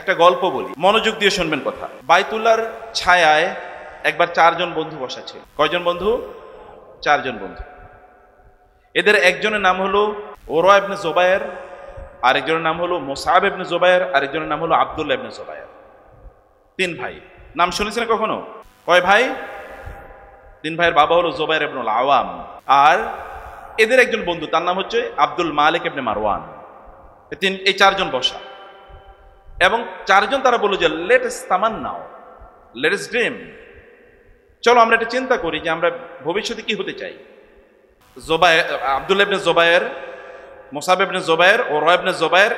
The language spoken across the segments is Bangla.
একটা গল্প বলি, মনোযোগ দিয়ে শুনবেন কথা। বাইতুল্লাহর ছায়ায় একবার 4 জন বন্ধু বসা ছিল। কয়জন বন্ধু? 4 জন বন্ধু। এদের একজনের নাম হলো ওরওয়া ইবনে জুবায়ের, আরেকজনের নাম হলো মুসআব ইবনে জুবায়ের, আরেকজনের নাম হলো আব্দুল্লাহ ইবনে জুবায়ের। 3 ভাই। নাম শুনেছেন কখনো? কয় ভাই? 3 ভাইয়ের বাবা হলো জুবায়ের ইবনুল আওয়াম। আর এদের একজন বন্ধু, তার নাম হচ্ছে আব্দুল মালিক ইবনে মারওয়ান। এই 4 জন বসা, এবং 4 জন তারা বলল যে লেট আস তামান্নাও, লেট আস ড্রিম। চলো আমরা এটা চিন্তা করি যে আমরা ভবিষ্যতে কি হতে চাই। আব্দুল্লাহ ইবনে জুবায়ের, মুসআব ইবনে জুবায়ের, ওরওয়া ইবনে জুবায়ের,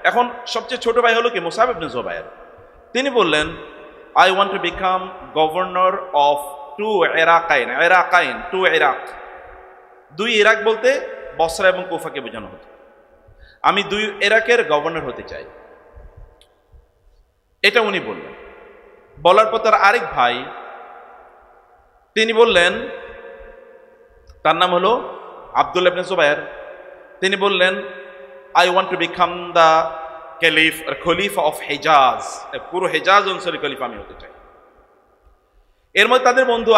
এখন সবচেয়ে ছোট ভাই হলো কি মুসআব ইবনে জুবায়ের। তিনি বললেন, I want to become governor of 2 ইরাকাইন। ইরাকাইন 2 Iraq, 2 Iraq বলতে বসরা এবং কুফাকে বোঝানো হতো। আমি 2 ইরাকের গভর্নর হতে চাই, এটা উনি বললেন। বলার পর তার আরেক ভাই, তিনি বললেন, তার নাম হলো আব্দুল্লাহ ইবনে জুবায়ের, তিনি বললেন, I want to become the Khalifa of Hejaz, পুরো হেজাজ অঞ্চলের খলিফা আমি হতে চাই। এর মধ্যে তাদের বন্ধু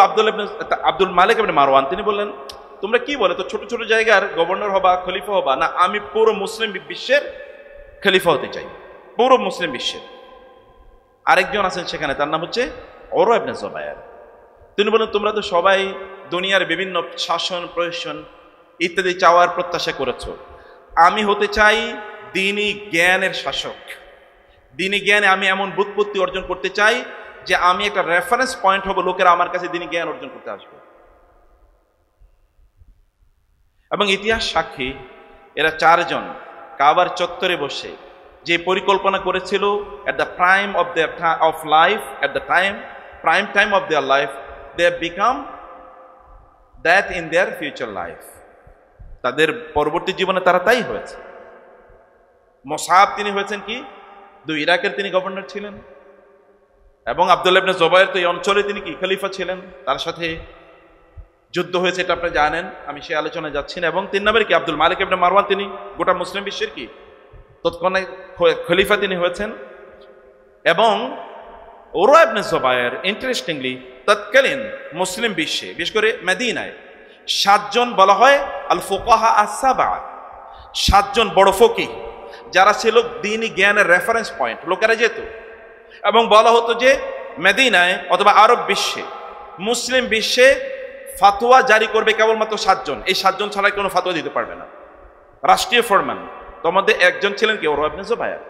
আব্দুল মালিক ইবনে মারওয়ান, তিনি বললেন, তোমরা কি বলে, তো ছোট ছোট জায়গার গভর্নর হবা, খলিফা হবা? না, আমি পুরো মুসলিম বিশ্বের খলিফা হতে চাই, পুরো মুসলিম বিশ্বের। আরেকজন আছেন সেখানে, তার নাম হচ্ছে ওরওয়া ইবনে জুবায়ের। তিনি বলেন, তোমরা তো সবাই দুনিয়ার বিভিন্ন শাসন প্রশাসন ইত্যাদি চাওয়ার প্রত্যাশা করেছো, আমি হতে চাই দ্বীনি জ্ঞানের শাসক। দ্বীনি জ্ঞানে আমি এমন বুৎপত্তি অর্জন করতে চাই যে আমি একটা রেফারেন্স পয়েন্ট হব, লোকেরা আমার কাছে দ্বীনি জ্ঞান অর্জন করতে আসবে। এবং ইতিহাস সাক্ষী, এরা 4 জন কাবার চত্বরে বসে যে পরিকল্পনা করেছিল, at the prime of their life, at the prime time of their life, they have become that in their future life. তাদের পরবর্তী জীবনে তারা তাই হয়েছে। মুসআব তিনি হয়েছেন কি, 2 ইরাকের তিনি গভর্নর ছিলেন, এবং আব্দুল্লাহ ইবনে জুবায়ের তো এই অঞ্চলে তিনি কি খলিফা ছিলেন, তার সাথে যুদ্ধ হয়েছে, এটা আপনি জানেন, আমি সেই আলোচনায় যাচ্ছি না। এবং 3 নম্বরে কি আব্দুল মালিক ইবনে মারওয়ান, তিনি গোটা মুসলিম বিশ্বের কি তৎক্ষণাৎ খলিফা তিনি হয়েছেন। এবং ওরওয়া ইবনে জুবায়ের ইন্টারেস্টিংলি তৎকালীন মুসলিম বিশ্বে, বিশেষ করে মদিনায় 7 জন বলা হয় আল ফুকাহা আস-সাবা, 7 জন বড় ফকিহ যারা ছিল দ্বীনি জ্ঞানের রেফারেন্স পয়েন্ট, লোকেরা যেত এবং বলা হতো যে মদিনায় অথবা আরব বিশ্বে, মুসলিম বিশ্বে ফাতোয়া জারি করবে কেবলমাত্র 7 জন। এই 7 জন ছাড়া কোনো ফাতোয়া দিতে পারবে না, রাষ্ট্রীয় ফরমান। তোমাদের একজন ছিলেন কি ওরওয়া ইবনে জুবায়ের।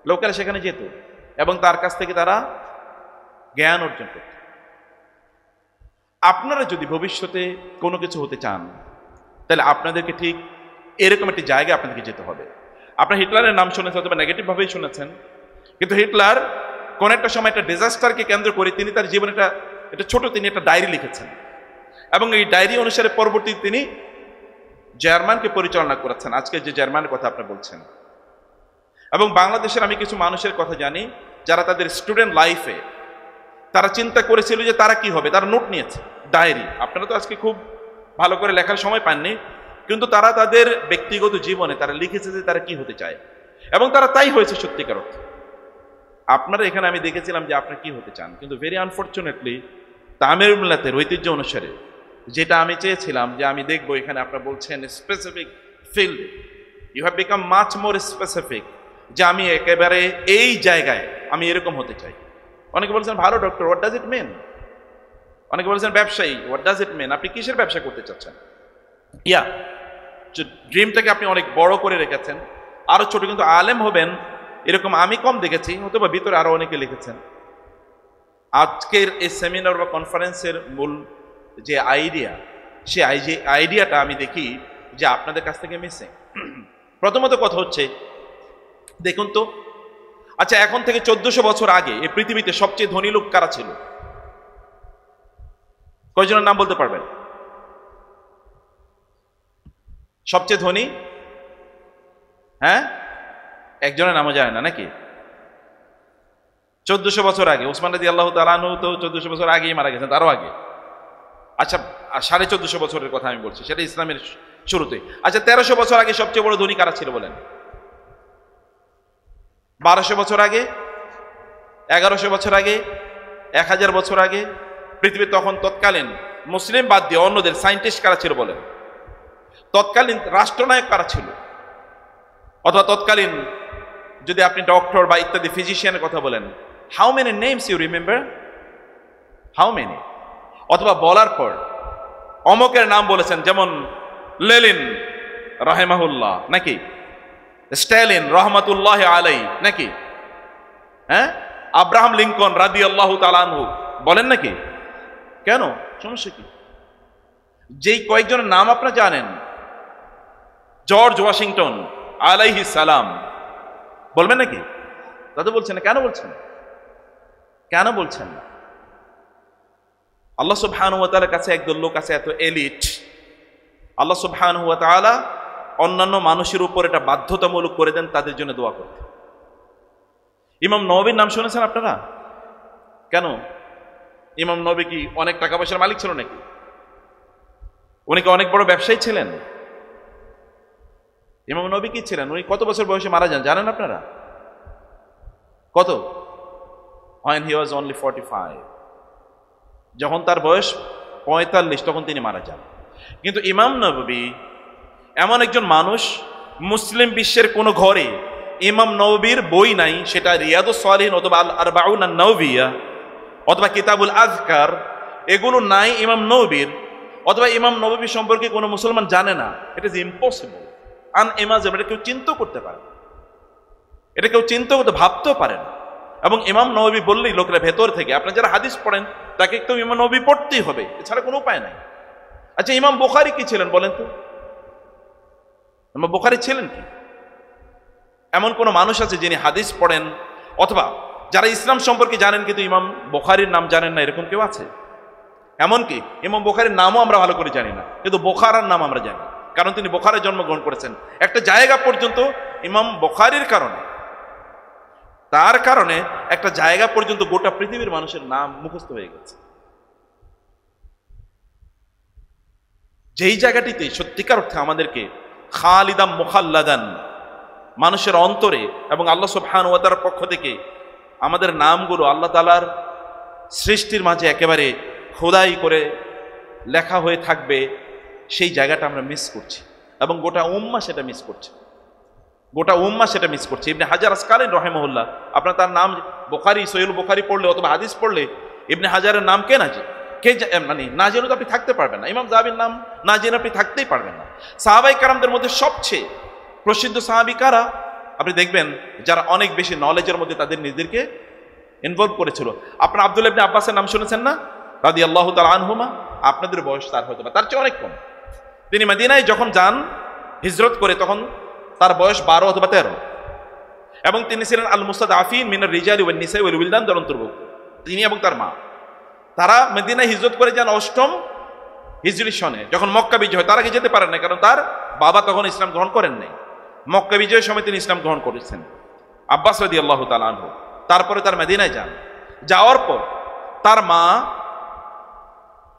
লোকেরা সেখানে যেত এবং তার কাছ থেকে তারা জ্ঞান অর্জন করত। আপনারা যদি ভবিষ্যতে কোনো কিছু হতে চান, তাহলে আপনাদেরকে ঠিক এরকম একটি জায়গায় আপনাদেরকে যেতে হবে। আপনার হিটলারের নাম শুনেছেন, অথবা নেগেটিভ ভাবেই শুনেছেন, কিন্তু হিটলার কোন একটা সময় একটা ডিজাস্টারকে কেন্দ্র করে তিনি তার জীবনে এটা ছোট তিনি একটা ডায়েরি লিখেছেন, এবং এই ডায়েরি অনুসারে পরবর্তী তিনি জার্মানকে পরিচালনা করেছেন, আজকে যে জার্মানের কথা আপনি বলছেন। এবং বাংলাদেশের আমি কিছু মানুষের কথা জানি যারা তাদের স্টুডেন্ট লাইফে তারা চিন্তা করেছিল যে তারা কি হবে, তারা নোট নিয়েছে, ডায়েরি। আপনারা তো আজকে খুব ভালো করে লেখার সময় পাননি, কিন্তু তারা তাদের ব্যক্তিগত জীবনে তারা লিখেছে যে তারা কি হতে চায়, এবং তারা তাই হয়েছে সত্যিকার অর্থে। আপনারা এখানে আমি দেখেছিলাম যে আপনারা কি হতে চান, কিন্তু ভেরি আনফর্চুনেটলি তামিল মিল্লাতের ঐতিহ্য অনুসারে যেটা আমি চেয়েছিলাম যে আমি দেখবো, এখানে আপনারা বলছেন specific field, you have become much more specific, যে আমি একেবারে এই জায়গায় আমি এরকম হতে চাই। অনেকে বলছেন ভালো ডক্টর, হোয়াট ডাজ ইট মিন? অনেকে বলছেন ব্যবসায়ী, হোয়াট ডাজ ইট মিন? আপনি কিসের ব্যবসা করতে চাচ্ছেন? ইয়া, ড্রিমটাকে আপনি অনেক বড় করে রেখেছেন, আরো ছোট, কিন্তু আলেম হবেন এরকম আমি কম দেখেছি, হয়তো বা ভিতরে আরো অনেকে লিখেছেন। আজকের এই সেমিনার বা কনফারেন্সের মূল যে আইডিয়া, সেই আইডিয়াটা আমি দেখি যে আপনাদের কাছ থেকে মিসিং। প্রথমত কথা হচ্ছে, দেখুন তো, আচ্ছা এখন থেকে 1400 বছর আগে এই পৃথিবীতে সবচেয়ে ধনী লোক কারা ছিল? কয়জনের নাম বলতে পারবেন? সবচেয়ে ধনী? হ্যাঁ, একজনের নামও জানে না নাকি? 1400 বছর আগে উসমান রাদিয়াল্লাহু তাআলা আনহু তো 1400 বছর আগেই মারা গেছেন, তারও আগে। আচ্ছা 1450 বছরের কথা আমি বলছি, সেটা ইসলামের শুরুতে। আচ্ছা 1300 বছর আগে সবচেয়ে বড় ধনী কারা ছিল বলেন? 1200 বছর আগে 1100 বছর আগে, 1000 বছর আগে পৃথিবী তখন তৎকালীন মুসলিম বাদ দিয়ে অন্যদের সায়েন্টিস্ট কারা ছিল বলেন? তৎকালীন রাষ্ট্রনায়ক কারা ছিল? অথবা তৎকালীন যদি আপনি ডক্টর বা ইত্যাদি ফিজিশিয়ানের কথা বলেন, how many names you remember? How many? অথবা বলার পর অমকের নাম বলেছেন, যেমন লেলিন রাহেমাহুল্লাহ নাকি, স্ট্যালিন রহমাতুল্লাহ আলাই নাকি, হ্যাঁ, আব্রাহাম লিঙ্কন রাদিয়াল্লাহু তাআলা আনহু বলেন নাকি? কেন, সমস্যা কি? যেই কয়েকজনের নাম আপনারা জানেন, জর্জ ওয়াশিংটন আলাইহিস সালাম, বলবেন নাকি? তাদের বলছেন না। কেন বলছেন? কেন বলছেন না? আল্লাহ সুবহানাহু ওয়া তাআলার কাছে একদল লোক আছে এত এলিট, আল্লাহ সুবহানাহু ওয়া তাআলা অন্যান্য মানুষের উপর এটা বাধ্যতামূলক করে দেন তাদের জন্য দোয়া করতে। ইমাম নববীর নাম শুনেছেন আপনারা? কেন? ইমাম নবী কি অনেক টাকা পয়সার মালিক ছিল নাকি? উনি কি অনেক বড় ব্যবসায়ী ছিলেন? ইমাম নবী কি ছিলেন? উনি কত বছর বয়সে মারা যান জানেন আপনারা? কত? when he was only 45, যখন তার বয়স 45 তখন তিনি মারা যান। কিন্তু ইমাম নববী এমন একজন মানুষ, মুসলিম বিশ্বের কোনো ঘরে ইমাম নববীর বই নাই, সেটা রিয়াদুস সালিহিন অথবা আল আরবাউন আন-নওয়িয়া অথবা কিতাবুল আযকার, এগুলো নাই ইমাম নববীর, অথবা ইমাম নববী সম্পর্কে কোনো মুসলমান জানে না। It is impossible, unimaginable. এটা কেউ চিন্তা করতে পারে না, এটা কেউ চিন্তা করতে ভাবতেও পারে না। এবং ইমাম নববী বললেই লোকেরা ভেতর থেকে, আপনারা যারা হাদিস পড়েন তাকে একটু ইমাম নববী পড়তেই হবে, এছাড়া কোনো উপায় নাই। আচ্ছা, ইমাম বুখারী কি ছিলেন বলেন তো? ইমাম বুখারী ছিলেন কি? এমন কোন মানুষ আছে যিনি হাদিস পড়েন অথবা যারা ইসলাম সম্পর্কে জানেন কিন্তু ইমাম বুখারীর নাম জানেন না, এরকম কেউ আছে? এমনকি ইমাম বুখারীর নামও আমরা ভালো করে জানি না, কিন্তু বুখারার নাম আমরা জানি, কারণ তিনি বুখারে জন্মগ্রহণ করেছেন। একটা জায়গা পর্যন্ত ইমাম বুখারীর কারণে, তার কারণে একটা জায়গা পর্যন্ত গোটা পৃথিবীর মানুষের নাম মুখস্থ হয়ে গেছে। যেই জায়গাটিতে সত্যিকার অর্থে আমাদেরকে খালিদাম মুখাল্লাদান মানুষের অন্তরে এবং আল্লাহ সুবহানাহু ওয়া তাআলার পক্ষ থেকে আমাদের নামগুলো আল্লাহ তাআলার সৃষ্টির মাঝে একেবারে খোদাই করে লেখা হয়ে থাকবে, সেই জায়গাটা আমরা মিস করছি এবং গোটা উম্মাহ সেটা মিস করছে, গোটা উম্মাহ সেটা মিস করছে। ইবনে হাজার আসকালানী রাহিমাহুল্লাহ, আপনার তার নাম বুখারী, সহিহুল বুখারী পড়লে অথবা হাদিস পড়লে ইবনে হাজারের নাম কে মানে না জেনে তো আপনি থাকতে পারবেন না। ইমাম যাহাবীর নাম না জেনে আপনি থাকতেই পারবেন না। সাহাবায়ে কেরামদের মধ্যে সবচেয়ে প্রসিদ্ধ সাহাবী কারা? আপনি দেখবেন যারা অনেক বেশি নলেজের মধ্যে তাদের নিজেদেরকে ইনভলভ করেছিল। আপনার আব্দুল্লাহ ইবনে আব্বাসের নাম শুনেছেন না, রাদিয়াল্লাহু তাআলা আনহুমা? আপনাদের বয়স তার হয়তো বা তার চেয়ে অনেক কম। তিনি মদিনায় যখন যান হিজরত করে, তখন তার বয়স 12 অথবা 13, এবং তিনি ছিলেন আল মুস্তাদআফিন মিনার রিজালি ওয়ান নিসাই ওয়াল উইলদান অন্তর্ভুক্ত। তিনি এবং তার মা, তারা মদিনায় হিজরত করে যান 8ম হিজরি সনে, যখন মক্কা বিজয় হয়। তার আগে যেতে পারেন না, কারণ তার বাবা তখন ইসলাম গ্রহণ করেন নাই। মক্কা বিজয়ের সময় তিনি ইসলাম গ্রহণ করেছেন, আব্বাস রাদিয়াল্লাহু তাআলা আনহু। তারপরে তার মদিনায় যান, যাওয়ার পর তার মা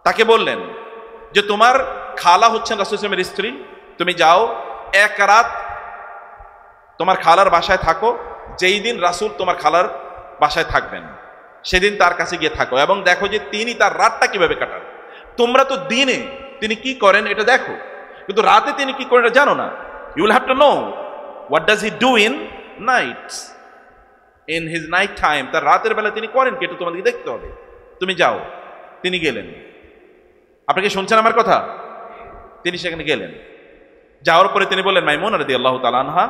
তাকে বললেন যে তোমার খালা হচ্ছেন রাসূল সাল্লাল্লাহু আলাইহি ওয়াসাল্লামের স্ত্রী, তুমি যাও 1 রাত তোমার খালার বাসায় থাকো, যেই দিন রাসূল তোমার খালার বাসায় থাকবেন সেদিন তার কাছে গিয়ে থাকো এবং দেখো যে তিনি তার রাতটা কিভাবে কাটান। তোমরা তো দিনে তিনি কি করেন এটা দেখো, কিন্তু রাতে তিনি কি করেন এটা জানো না। You will have to know what does he do in nights, in his night time. তার রাতের বেলা তিনি করেন কি এটা তোমাদেরকে দেখতে হবে, তুমি যাও। তিনি গেলেন। আপনাকে শুনছেন আমার কথা? তিনি সেখানে গেলেন, যাওয়ার পরে তিনি বললেন মাইমুনা রাদিয়াল্লাহু তাআলা আনহা,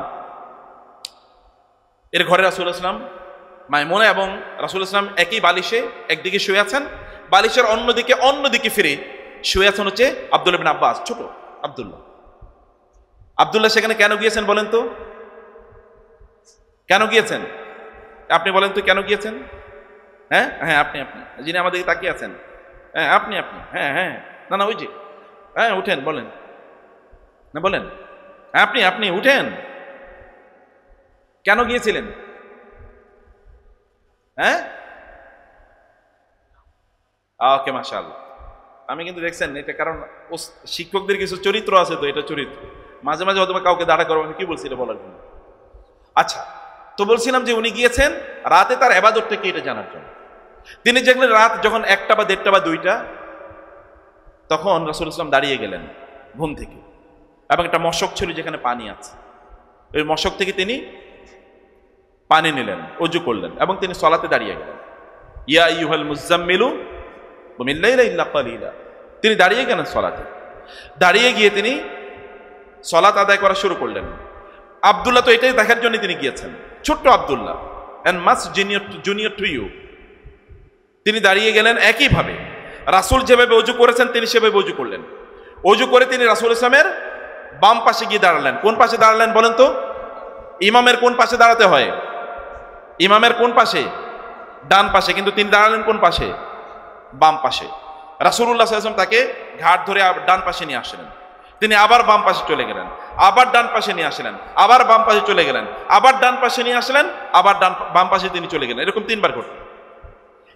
এর ঘরে রাসূলুল্লাহ সাল্লাল্লাহু আলাইহি ওয়াসাল্লাম, মাইমুনা এবং রাসূলুল্লাহ সাল্লাল্লাহু আলাইহি ওয়াসাল্লাম একই বালিশে একদিকে শুয়ে আছেন, বালিশের অন্যদিকে ফিরে শুয়ে আছেন হচ্ছে আব্দুল্লাহ ইবনে আব্বাস, ছোট আব্দুল্লাহ। সেখানে কেন গিয়েছেন বলেন তো? কেন গিয়েছেন আপনি বলেন তো, কেন গিয়েছেন? হ্যাঁ হ্যাঁ, আপনি যিনি আমাদেরকে তাকিয়ে আছেন, হ্যাঁ আপনি হ্যাঁ হ্যাঁ, না ওই যে, হ্যাঁ উঠেন, বলেন না, বলেন আপনি উঠেন। কেন গিয়েছিলেন? হ্যাঁ, ওকে, মাশাআল্লাহ। আমি কিন্তু দেখছেন এটা, কারণ শিক্ষকদের কিছু চরিত্র আছে, তো এটা চরিত্র মাঝে মাঝে হয়তো কাউকে দাঁড়া করবো, আমি কি বলছি এটা বলার জন্য। আচ্ছা, তো বলছিলাম যে উনি গিয়েছেন রাতে তার ইবাদতটা কি এটা জানার জন্য। তিনি দেখলেন রাত যখন 1টা বা 1:30 বা 2টা, তখন রাসূল ইসলাম দাঁড়িয়ে গেলেন ঘুম থেকে, এবং একটা মশক ছিল যেখানে পানি আছে, ওই মশক থেকে তিনি পানি নিলেন, ওযু করলেন, এবং তিনি সালাতে দাঁড়িয়ে গেলেন। ইয়া আইয়ুহাল মুযাম্মিলু কুমিল লাইলা ইল্লা কালিলা, তিনি দাঁড়িয়ে গেলেন সালাতে। দাঁড়িয়ে গিয়ে তিনি সালাত আদায় করা শুরু করলেন। আব্দুল্লাহ তো এটাই দেখার জন্য তিনি গিয়েছেন, ছোট্ট Abdullah, and much junior to you. তিনি দাঁড়িয়ে গেলেন একইভাবে, রাসূল যেভাবে ওযু করেছেন তিনি সেভাবে ওযু করলেন। ওযু করে তিনি রাসূল ইসলামের বাম পাশে গিয়ে দাঁড়ালেন। কোন পাশে দাঁড়ালেন বলেন তো? ইমামের কোন পাশে দাঁড়াতে হয়? ইমামের কোন পাশে? ডান পাশে। কিন্তু তিনি দাঁড়ালেন কোন পাশে? বাম পাশে। রাসূলুল্লাহ সাল্লাল্লাহু আলাইহি ওয়াসাল্লাম তাকে ঘাট ধরে ডান পাশে নিয়ে আসলেন। তিনি আবার বাম পাশে চলে গেলেন, আবার ডান পাশে নিয়ে আসলেন, আবার বাম পাশে চলে গেলেন, আবার ডান পাশে নিয়ে আসলেন, আবার বাম পাশে তিনি চলে গেলেন। এরকম 3বার ঘটল।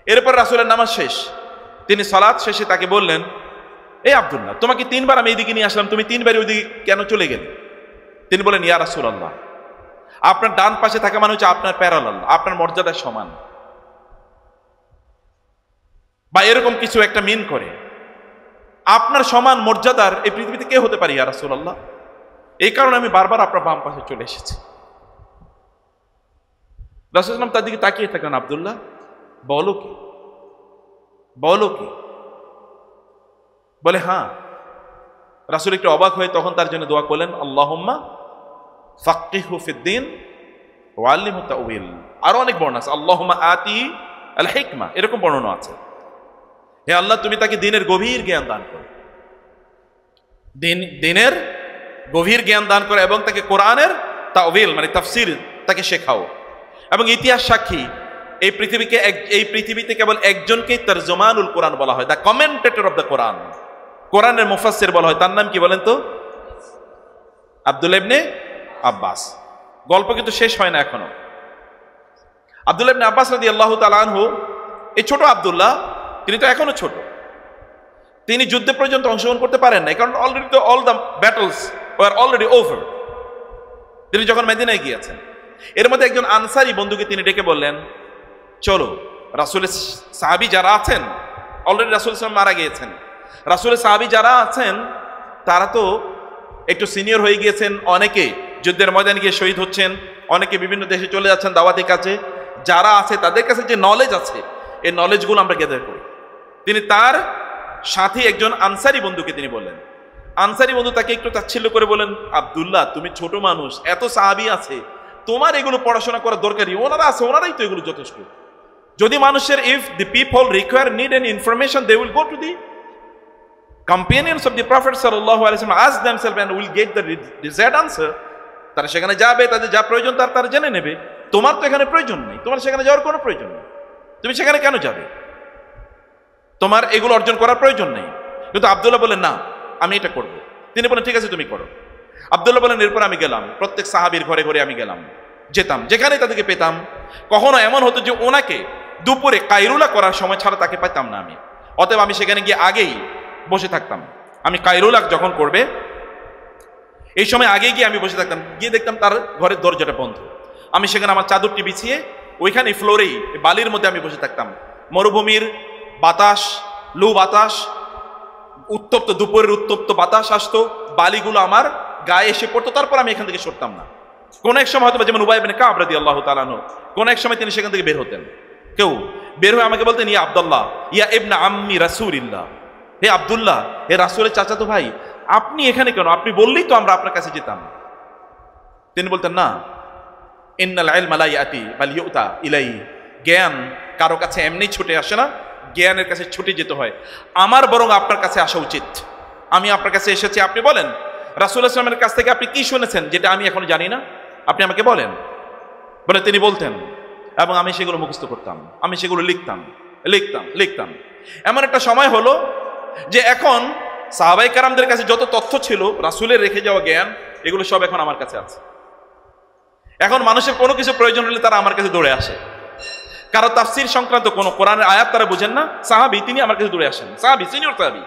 এরপর রাসূলের নামাজ শেষ, তিনি সালাত শেষে তাকে বললেন, এই আব্দুল্লাহ, তোমাকে 3বার আমি এইদিকে নিয়ে আসলাম, তুমি 3বারই ওইদিকে কেন চলে গেলে? তিনি বলেন, ইয়া রাসূলুল্লাহ, আপনার ডান পাশে থাকা মানে হচ্ছে আপনার প্যারালাল, আপনার মর্যাদার সমান, বা এরকম কিছু একটা মিন করে। আপনার সমান মর্যাদার এই পৃথিবীতে কে হতে পারে ইয়া রাসূলুল্লাহ? এই কারণে আমি বারবার আপনার বাম পাশে চলে এসেছি। রাসূল সাল্লাল্লাহু আলাইহি ওয়াসাল্লাম তার দিকে তাকিয়ে থাকেন, আব্দুল্লাহ বলো কি, বলো কি? বলে হ্যাঁ। রাসূল একটু অবাক হয়ে তখন তার জন্য দোয়া করলেন, আল্লাহুম্মা ফাক্কিহু ফিদ্দীন ওয়া আল্লিমহু তাউইল। আরো অনেক বর্ণনা আছে, আল্লাহুম্মা আতি আল হিকমা, এরকম বর্ণনা আছে, হে আল্লাহ তুমি তাকে দ্বীনের গভীর জ্ঞান দান করো, দ্বীনের গভীর জ্ঞান দান করো, এবং তাকে কোরআনের তাউইল মানে তাফসীর তাকে শেখাও। এবং ইতিহাস সাক্ষী, এই পৃথিবীতে কেবল একজনকেই তরজমানুল কোরআন বলা হয়, দ্য কমেন্টেটর অফ দ্য কোরআন, কোরআনের মুফাসসির বলা হয়। তার নাম কি বলেন তো? আব্দুল্লাহ ইবনে আব্বাস। গল্প কিন্তু শেষ হয় না এখনো। আব্দুল্লাহ ইবনে আব্বাস রাদিয়াল্লাহু তাআলা আনহু, এই ছোট আব্দুল্লাহ, তিনি তো এখনো ছোট, তিনি যুদ্ধে পর্যন্ত অংশগ্রহণ করতে পারেন না, কারণ অলরেডি তো all the battles war already over. তিনি যখন মদিনায় গিয়েছেন, এর মধ্যে একজন আনসারী বন্ধুকে তিনি ডেকে বললেন, চলো, রাসূলের সাহাবী যারা আছেন, অলরেডি রাসূল সাল্লাল্লাহু আলাইহি ওয়াসাল্লাম মারা গিয়েছেন, রাসূলের সাহাবী যারা আছেন তারা তো একটু সিনিয়র হয়ে গিয়েছেন, অনেকে যুদ্ধের ময়দানে গিয়ে শহীদ হচ্ছেন, অনেকে বিভিন্ন দেশে চলে যাচ্ছেন দাওয়াতের কাছে, যারা আছে তাদের কাছে যে নলেজ আছে এই নলেজগুলো আমরা গ্যাদার করি। তিনি তার সাথী একজন আনসারী বন্ধুকে তিনি বললেন, আনসারী বন্ধু তাকে একটু তাচ্ছিল্য করে বলেন, আব্দুল্লাহ তুমি ছোট মানুষ, এত সাহাবী আছে, তোমার এগুলো পড়াশোনা করার দরকারই, ওনারা আছে, ওনারাই তো এগুলো যথেষ্ট। যদি মানুষের if the people require need an information they will go to the companions of the Prophet sallallahu alaihi wasallam, ask themselves and will get the desired answer. তারা সেখানে যাবে, তাদের যা প্রয়োজন তারা জেনে নেবে। তোমার তো এখানে প্রয়োজন নেই, তোমার সেখানে যাওয়ার কোনো প্রয়োজন নেই, তুমি সেখানে কেন যাবে? তোমার এগুলো অর্জন করার প্রয়োজন নেই। কিন্তু আব্দুল্লাহ বলেন, না আমি এটা করব। তিনি বলেন, ঠিক আছে তুমি করো। আব্দুল্লাহ বলেন, এরপর আমি গেলাম, প্রত্যেক সাহাবীর ঘরে ঘরে আমি যেতাম, যেখানে তাদেরকে পেতাম। কখনো এমন হতো যে ওনাকে দুপুরে কায়রুলা করার সময় ছাড়া তাকে পেতাম না আমি, অতএব আমি সেখানে গিয়ে আগেই বসে থাকতাম। আমি কায়রুলা যখন করবে এই সময় আগে গিয়ে আমি বসে থাকতাম, গিয়ে দেখতাম তার ঘরের দরজাটা বন্ধ। আমি সেখানে আমার চাদরটি বিছিয়ে ওইখানে ফ্লোরেই বালির মধ্যে আমি বসে থাকতাম। মরুভূমির বাতাস, লু বাতাস, উত্তপ্ত দুপুরের উত্তপ্ত বাতাস আসতো, বালিগুলো আমার গায়ে এসে পড়তো, তারপর আমি এখান থেকে সরতাম না। কোন এক সময় হয়তো যেমন উবাই ইবনে কাব রাদিয়াল্লাহু তাআলা আনহু, কোন এক সময় তিনি সেখান থেকে বের হতেন, কেউ বের হয়ে আমাকে বলতেন, ইয়া আব্দুল্লাহ ইয়া ইবনা আম্মি রাসূলিল্লাহ, হে আব্দুল্লাহ, হে রাসূলের চাচাতো ভাই, আপনি এখানে কেন? আপনি বললেই তো আমরা আপনার কাছে যেতাম। তিনি বলতেন, না, ইন্নাল ইলমা লা ইয়াতি বাল ইউতা ইলাই, জ্ঞান কারো কাছে এমনি ছুটে আসে না, জ্ঞানের কাছে ছুটে যেতে হয়। আমার বরং আপনার কাছে আসা উচিত। আমি আপনার কাছে এসেছি, আপনি বলেন রাসূলুল্লাহ সাল্লাল্লাহু আলাইহি ওয়াসাল্লামের কাছ থেকে আপনি কি শুনেছেন যেটা আমি এখনো জানি না, আপনি আমাকে বলেন। বলে তিনি বলতেন, এবং আমি সেগুলো মুখস্থ করতাম, আমি সেগুলো লিখতাম। এমন একটা সময় হলো যে এখন সাহাবায়ে কেরামদের কাছে যত তথ্য ছিল, রাসূলের রেখে যাওয়া জ্ঞান, এগুলো সব এখন আমার কাছে আছে। এখন মানুষের কোনো কিছু প্রয়োজন হলে তারা আমার কাছে দৌড়ে আসে। কারো তাফসীর সংক্রান্ত কোনো কোরআনের আয়াত তারা বুঝেন না, সাহাবী তিনি আমার কাছে দৌড়ে আসেন, সাহাবী, সিনিয়র সাহাবী।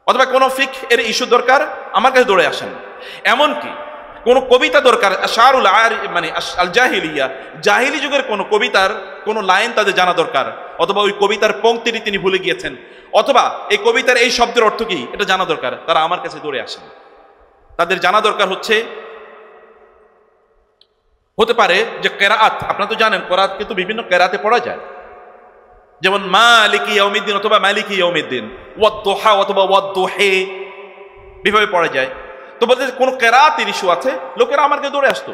অথবা কোনো ফিকহ এর ইস্যু দরকার, আমার কাছে দৌড়ে আসেন। এমনকি কোন কবিতা দরকার, আশআরুল মানে আল জাহিলিয়া, জাহিলি যুগের কোন কবিতার কোন লাইন তাদের জানা দরকার, অথবা ওই কবিতার পংক্তিটি তিনি ভুলে গিয়েছেন, অথবা এই কবিতার এই শব্দের অর্থ কি এটা জানা দরকার, তারা আমার কাছে দৌড়ে আসেন। তাদের জানা দরকার হতে পারে যে কেরাআত, আপনারা তো জানেন কেরাআত কিন্তু বিভিন্ন কেরাতে পড়া যায়, যেমন মালিকি ইয়াউমিদ্দিন অথবা মালিকি ইয়াউমিদ্দিন, ওয়াদ-দুহা অথবা ওয়াদ-দুহে, এভাবে পড়া যায়। তো বলতে কোন কেরাতের ইস্যু আছে, লোকেরা আমার কাছে দৌড়ে আসতো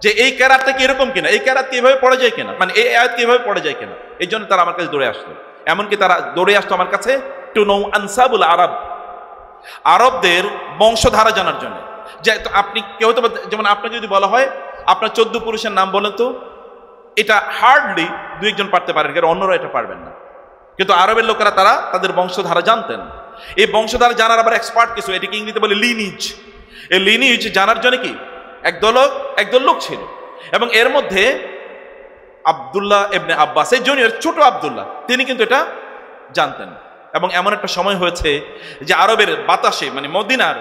যে এই কেরাতটা কি এরকম কিনা, এই কেরাত কি এভাবে পড়া যায় কিনা, মানে এই আয়াত কি এভাবে পড়া যায় কিনা, এই জন্য তারা আমার কাছে দৌড়ে আসতো। এমনকি তারা দৌড়ে আসতো আমার কাছে টু নো আনসাবুল আরব, আরবদের বংশধারা জানার জন্য। যে আপনি কেউ তো, যেমন আপনাকে যদি বলা হয় আপনার 14 পুরুষের নাম বলেন, তো এটা হার্ডলি 2-1 পারতে পারেন, কারণ অন্যরা এটা পারবেন না। কিন্তু আরবের লোকেরা তারা তাদের বংশধারা জানতেন। এই বংশধারা জানার আবার এক্সপার্ট কিছু, এটিকে ইংরেজিতে বলে লিনিজ। এই লিনিজ জানার জন্য কি একদল লোক ছিল, এবং এর মধ্যে আব্দুল্লাহ ইবনে আব্বাস, এই জুনিয়র ছোট আব্দুল্লাহ, তিনি কিন্তু এটা জানতেন। এবং এমন একটা সময় হয়েছে যে আরবের বাতাসে, মানে মদিনার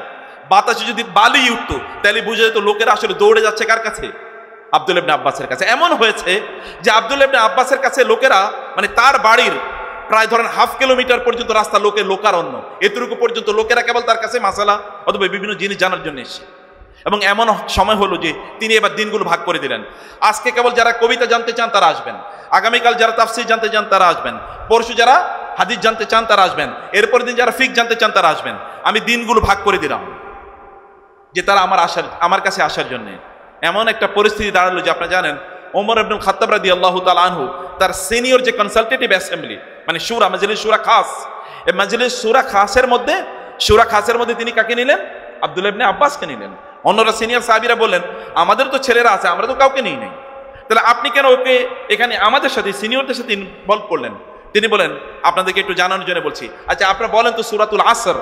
বাতাসে যদি বালি উঠতো, তাহলে বুঝে যেত লোকেরা আসলে দৌড়ে যাচ্ছে কার কাছে, আব্দুল্লাহ ইবনে আব্বাসের কাছে। এমন হয়েছে যে আব্দুল্লাহ ইবনে আব্বাসের কাছে লোকেরা, মানে তার বাড়ির প্রায় ধরেন 1/2 কিলোমিটার পর্যন্ত রাস্তা লোকারণ্য, এতটুকু পর্যন্ত লোকেরা কেবল তার কাছে মাসালা অথবা বিভিন্ন জিনিস জানার জন্য এসে। এবং এমন সময় হলো যে তিনি এবার দিনগুলো ভাগ করে দিলেন। আজকে কেবল যারা কবিতা জানতে চান তারা আসবেন, আগামীকাল যারা তাফসীর জানতে চান তারা আসবেন, পরশু যারা হাদিস জানতে চান তারা আসবেন, এরপর দিন যারা ফিকহ জানতে চান তারা আসবেন। আমি দিনগুলো ভাগ করে দিলাম যে তারা আমার কাছে আসার জন্য। এমন একটা পরিস্থিতি দাঁড়ালো যে আপনারা জানেন ওমর ইবনুল খাত্তাব রাদিয়াল্লাহু তাআলা আনহু তার সিনিয়র যে কনসালটেটিভ অ্যাসেম্বলি, মানে শুরা, মাজলিস শুরা খাস, এই মাজলিস শুরা খাসের মধ্যে তিনি কাকে নিলেন? আব্দুল্লাহ ইবনে আব্বাসকে নিলেন। অন্যরা সিনিয়র সাহাবীরা বললেন আমাদের তো ছেলেরা আছে, আমরা তো কাউকে নিই নাই, তাহলে আপনি কেন ওকে এখানে আমাদের সাথে সিনিয়রদের সাথে ইনভলভ করলেন? তিনি বলেন আপনাদেরকে একটু জানানোর জন্য বলছি। আচ্ছা আপনারা বলেন তো সূরাতুল আসর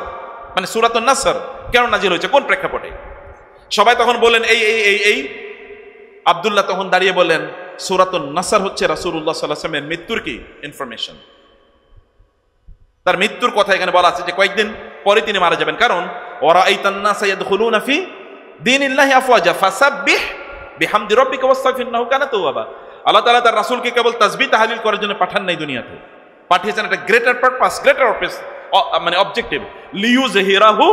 মানে সূরাতুন নাসর কেন নাজিল হয়েছে, কোন প্রেক্ষাপটে? সবাই তখন বলেন এই আব্দুল্লাহ তখন দাঁড়িয়ে বলেন সূরাতুন নাসর হচ্ছে রাসূলুল্লাহ সাল্লাল্লাহু আলাইহি ওয়াসাল্লামের মৃত্যুর কি ইনফরমেশন, তার মৃত্যুর কথা এখানে বলা আছে যে কয়েকদিন পরে তিনি মারা যাবেন। কারণ ওয়ারাআইতান নাসা ইয়াদখুলুনা ফি দীনিল্লাহি আফওয়াজা ফাসাব্বিহ বিহামদি রাব্বিকা ওয়াস্তাগফিরহু কানা তাওয়াবা। আল্লাহ তাআলা তার রাসূলকে কেবল তাসবিহ তাহলিল করার জন্য পাঠান নাই দুনিয়াতে, পাঠিয়েছেন একটা গ্রেটার পারপাস, মানে অবজেক্টিভ, লিইউযহিরাহু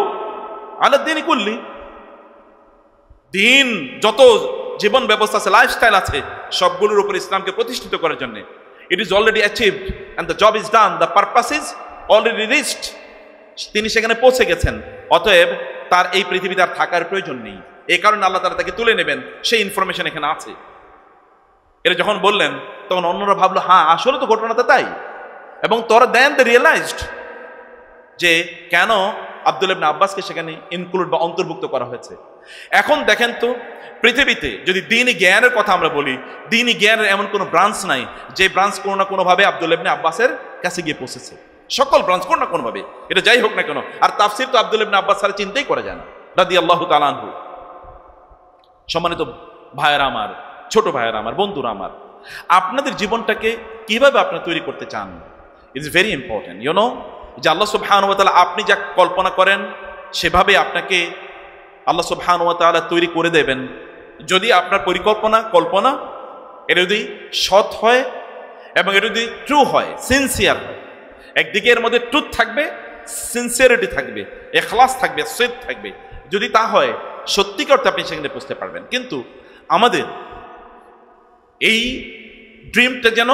আলা দ্বীনি কুল্লি। দিন যত জীবন ব্যবস্থা আছে, লাইফস্টাইল আছে, সবগুলোর উপর ইসলামকে প্রতিষ্ঠিত করার জন্য। It is already achieved and the job is done, the purpose is already reached. তিনি সেখানে পৌঁছে গেছেন, অতএব তার এই পৃথিবীতে আর থাকার প্রয়োজন নেই। এই কারণে আল্লাহ তাআলা তাকে তুলে নেবেন, সেই ইনফরমেশন এখানে আছে। এটা যখন বললেন তখন অন্যরা ভাবলো হ্যাঁ আসলে তো ঘটনাটা তাই, এবং তোরা দেন দে রিয়েলাইজড যে কেন আব্দুল্লাহ ইবনে আব্বাসকে সেখানে ইনক্লুড বা অন্তর্ভুক্ত করা হয়েছে। এখন দেখেন তো পৃথিবীতে যদি দ্বীনি জ্ঞানের কথা আমরা বলি, দ্বীনি জ্ঞানের এমন কোনো ব্রাঞ্চ নাই যে ব্রাঞ্চ কোনো না কোনোভাবে আব্দুল্লাহ ইবনে আব্বাসের কাছে গিয়ে পৌঁছেছে। সকল ব্রাঞ্চ কোনো না কোনোভাবে, এটা যাই হোক না কেন। আর তাফসীর তো আব্দুল্লাহ ইবনে আব্বাস ছাড়া চিন্তাই করা যায় না, রাদিয়াল্লাহু তাআলা আনহু। সম্মানিত ভাইয়েরা আমার, ছোট ভাইয়েরা আমার, বন্ধুরা আমার, আপনাদের জীবনটাকে কিভাবে আপনারা তৈরি করতে চান is very important. You know যে আল্লাহ সুবহানাহু ওয়া তাআলা আপনি যা কল্পনা করেন সেভাবে আপনাকে আল্লাহ সুবহানাহু ওয়া তাআলা তৈরি করে দেবেন, যদি আপনার কল্পনা এটা যদি সৎ হয় এবং এটা যদি ট্রু হয়, সিনসিয়ার হয়। একদিকে এর মধ্যে ট্রুথ থাকবে, সিনসিয়ারিটি থাকবে, ইখলাস থাকবে, সিদক থাকবে। যদি তা হয় সত্যিকার অর্থে আপনি সেখানে পৌঁছতে পারবেন। কিন্তু আমাদের এই ড্রিমটা যেন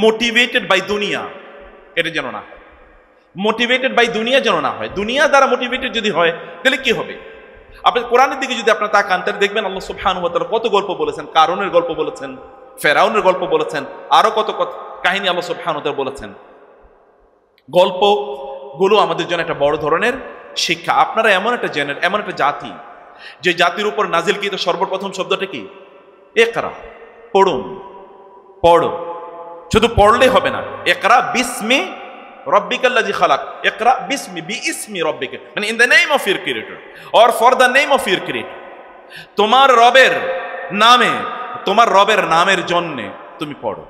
মোটিভেটেড বাই দুনিয়া, এটা যেন না হয়, মোটিভেটেড বাই দুনিয়া যেন না হয়। দুনিয়া দ্বারা মোটিভেটেড যদি হয় তাহলে কি হবে? আপনি কোরআনের দিকে যদি আপনার তাকান তাহলে দেখবেন আল্লাহ সুবহানাহু ওয়া তাআলা কত গল্প বলেছেন, কারুনের গল্প বলেছেন, ফেরাউনের গল্প বলেছেন, আরো কত কাহিনী আল্লাহ সুবহানাহু ওয়া তাআলা বলেছেন। গল্পগুলো আমাদের জন্য একটা বড় ধরনের শিক্ষা। আপনারা এমন একটা জাতি, যে জাতির উপর নাজিলকৃত সর্বপ্রথম শব্দটা কি? ইকরা, পড়ুন, পড়ো। শুধু পড়লে হবে না, ইকরা বিসমি রব্বিকাল্লাযী খালাক, ইকরা বিসমি বিইসমি রব্বিকা, মানে in the name of your creator or for the name of your creator. তোমার রবের নামে, তোমার রবের নামের জন্য তুমি পড়ো।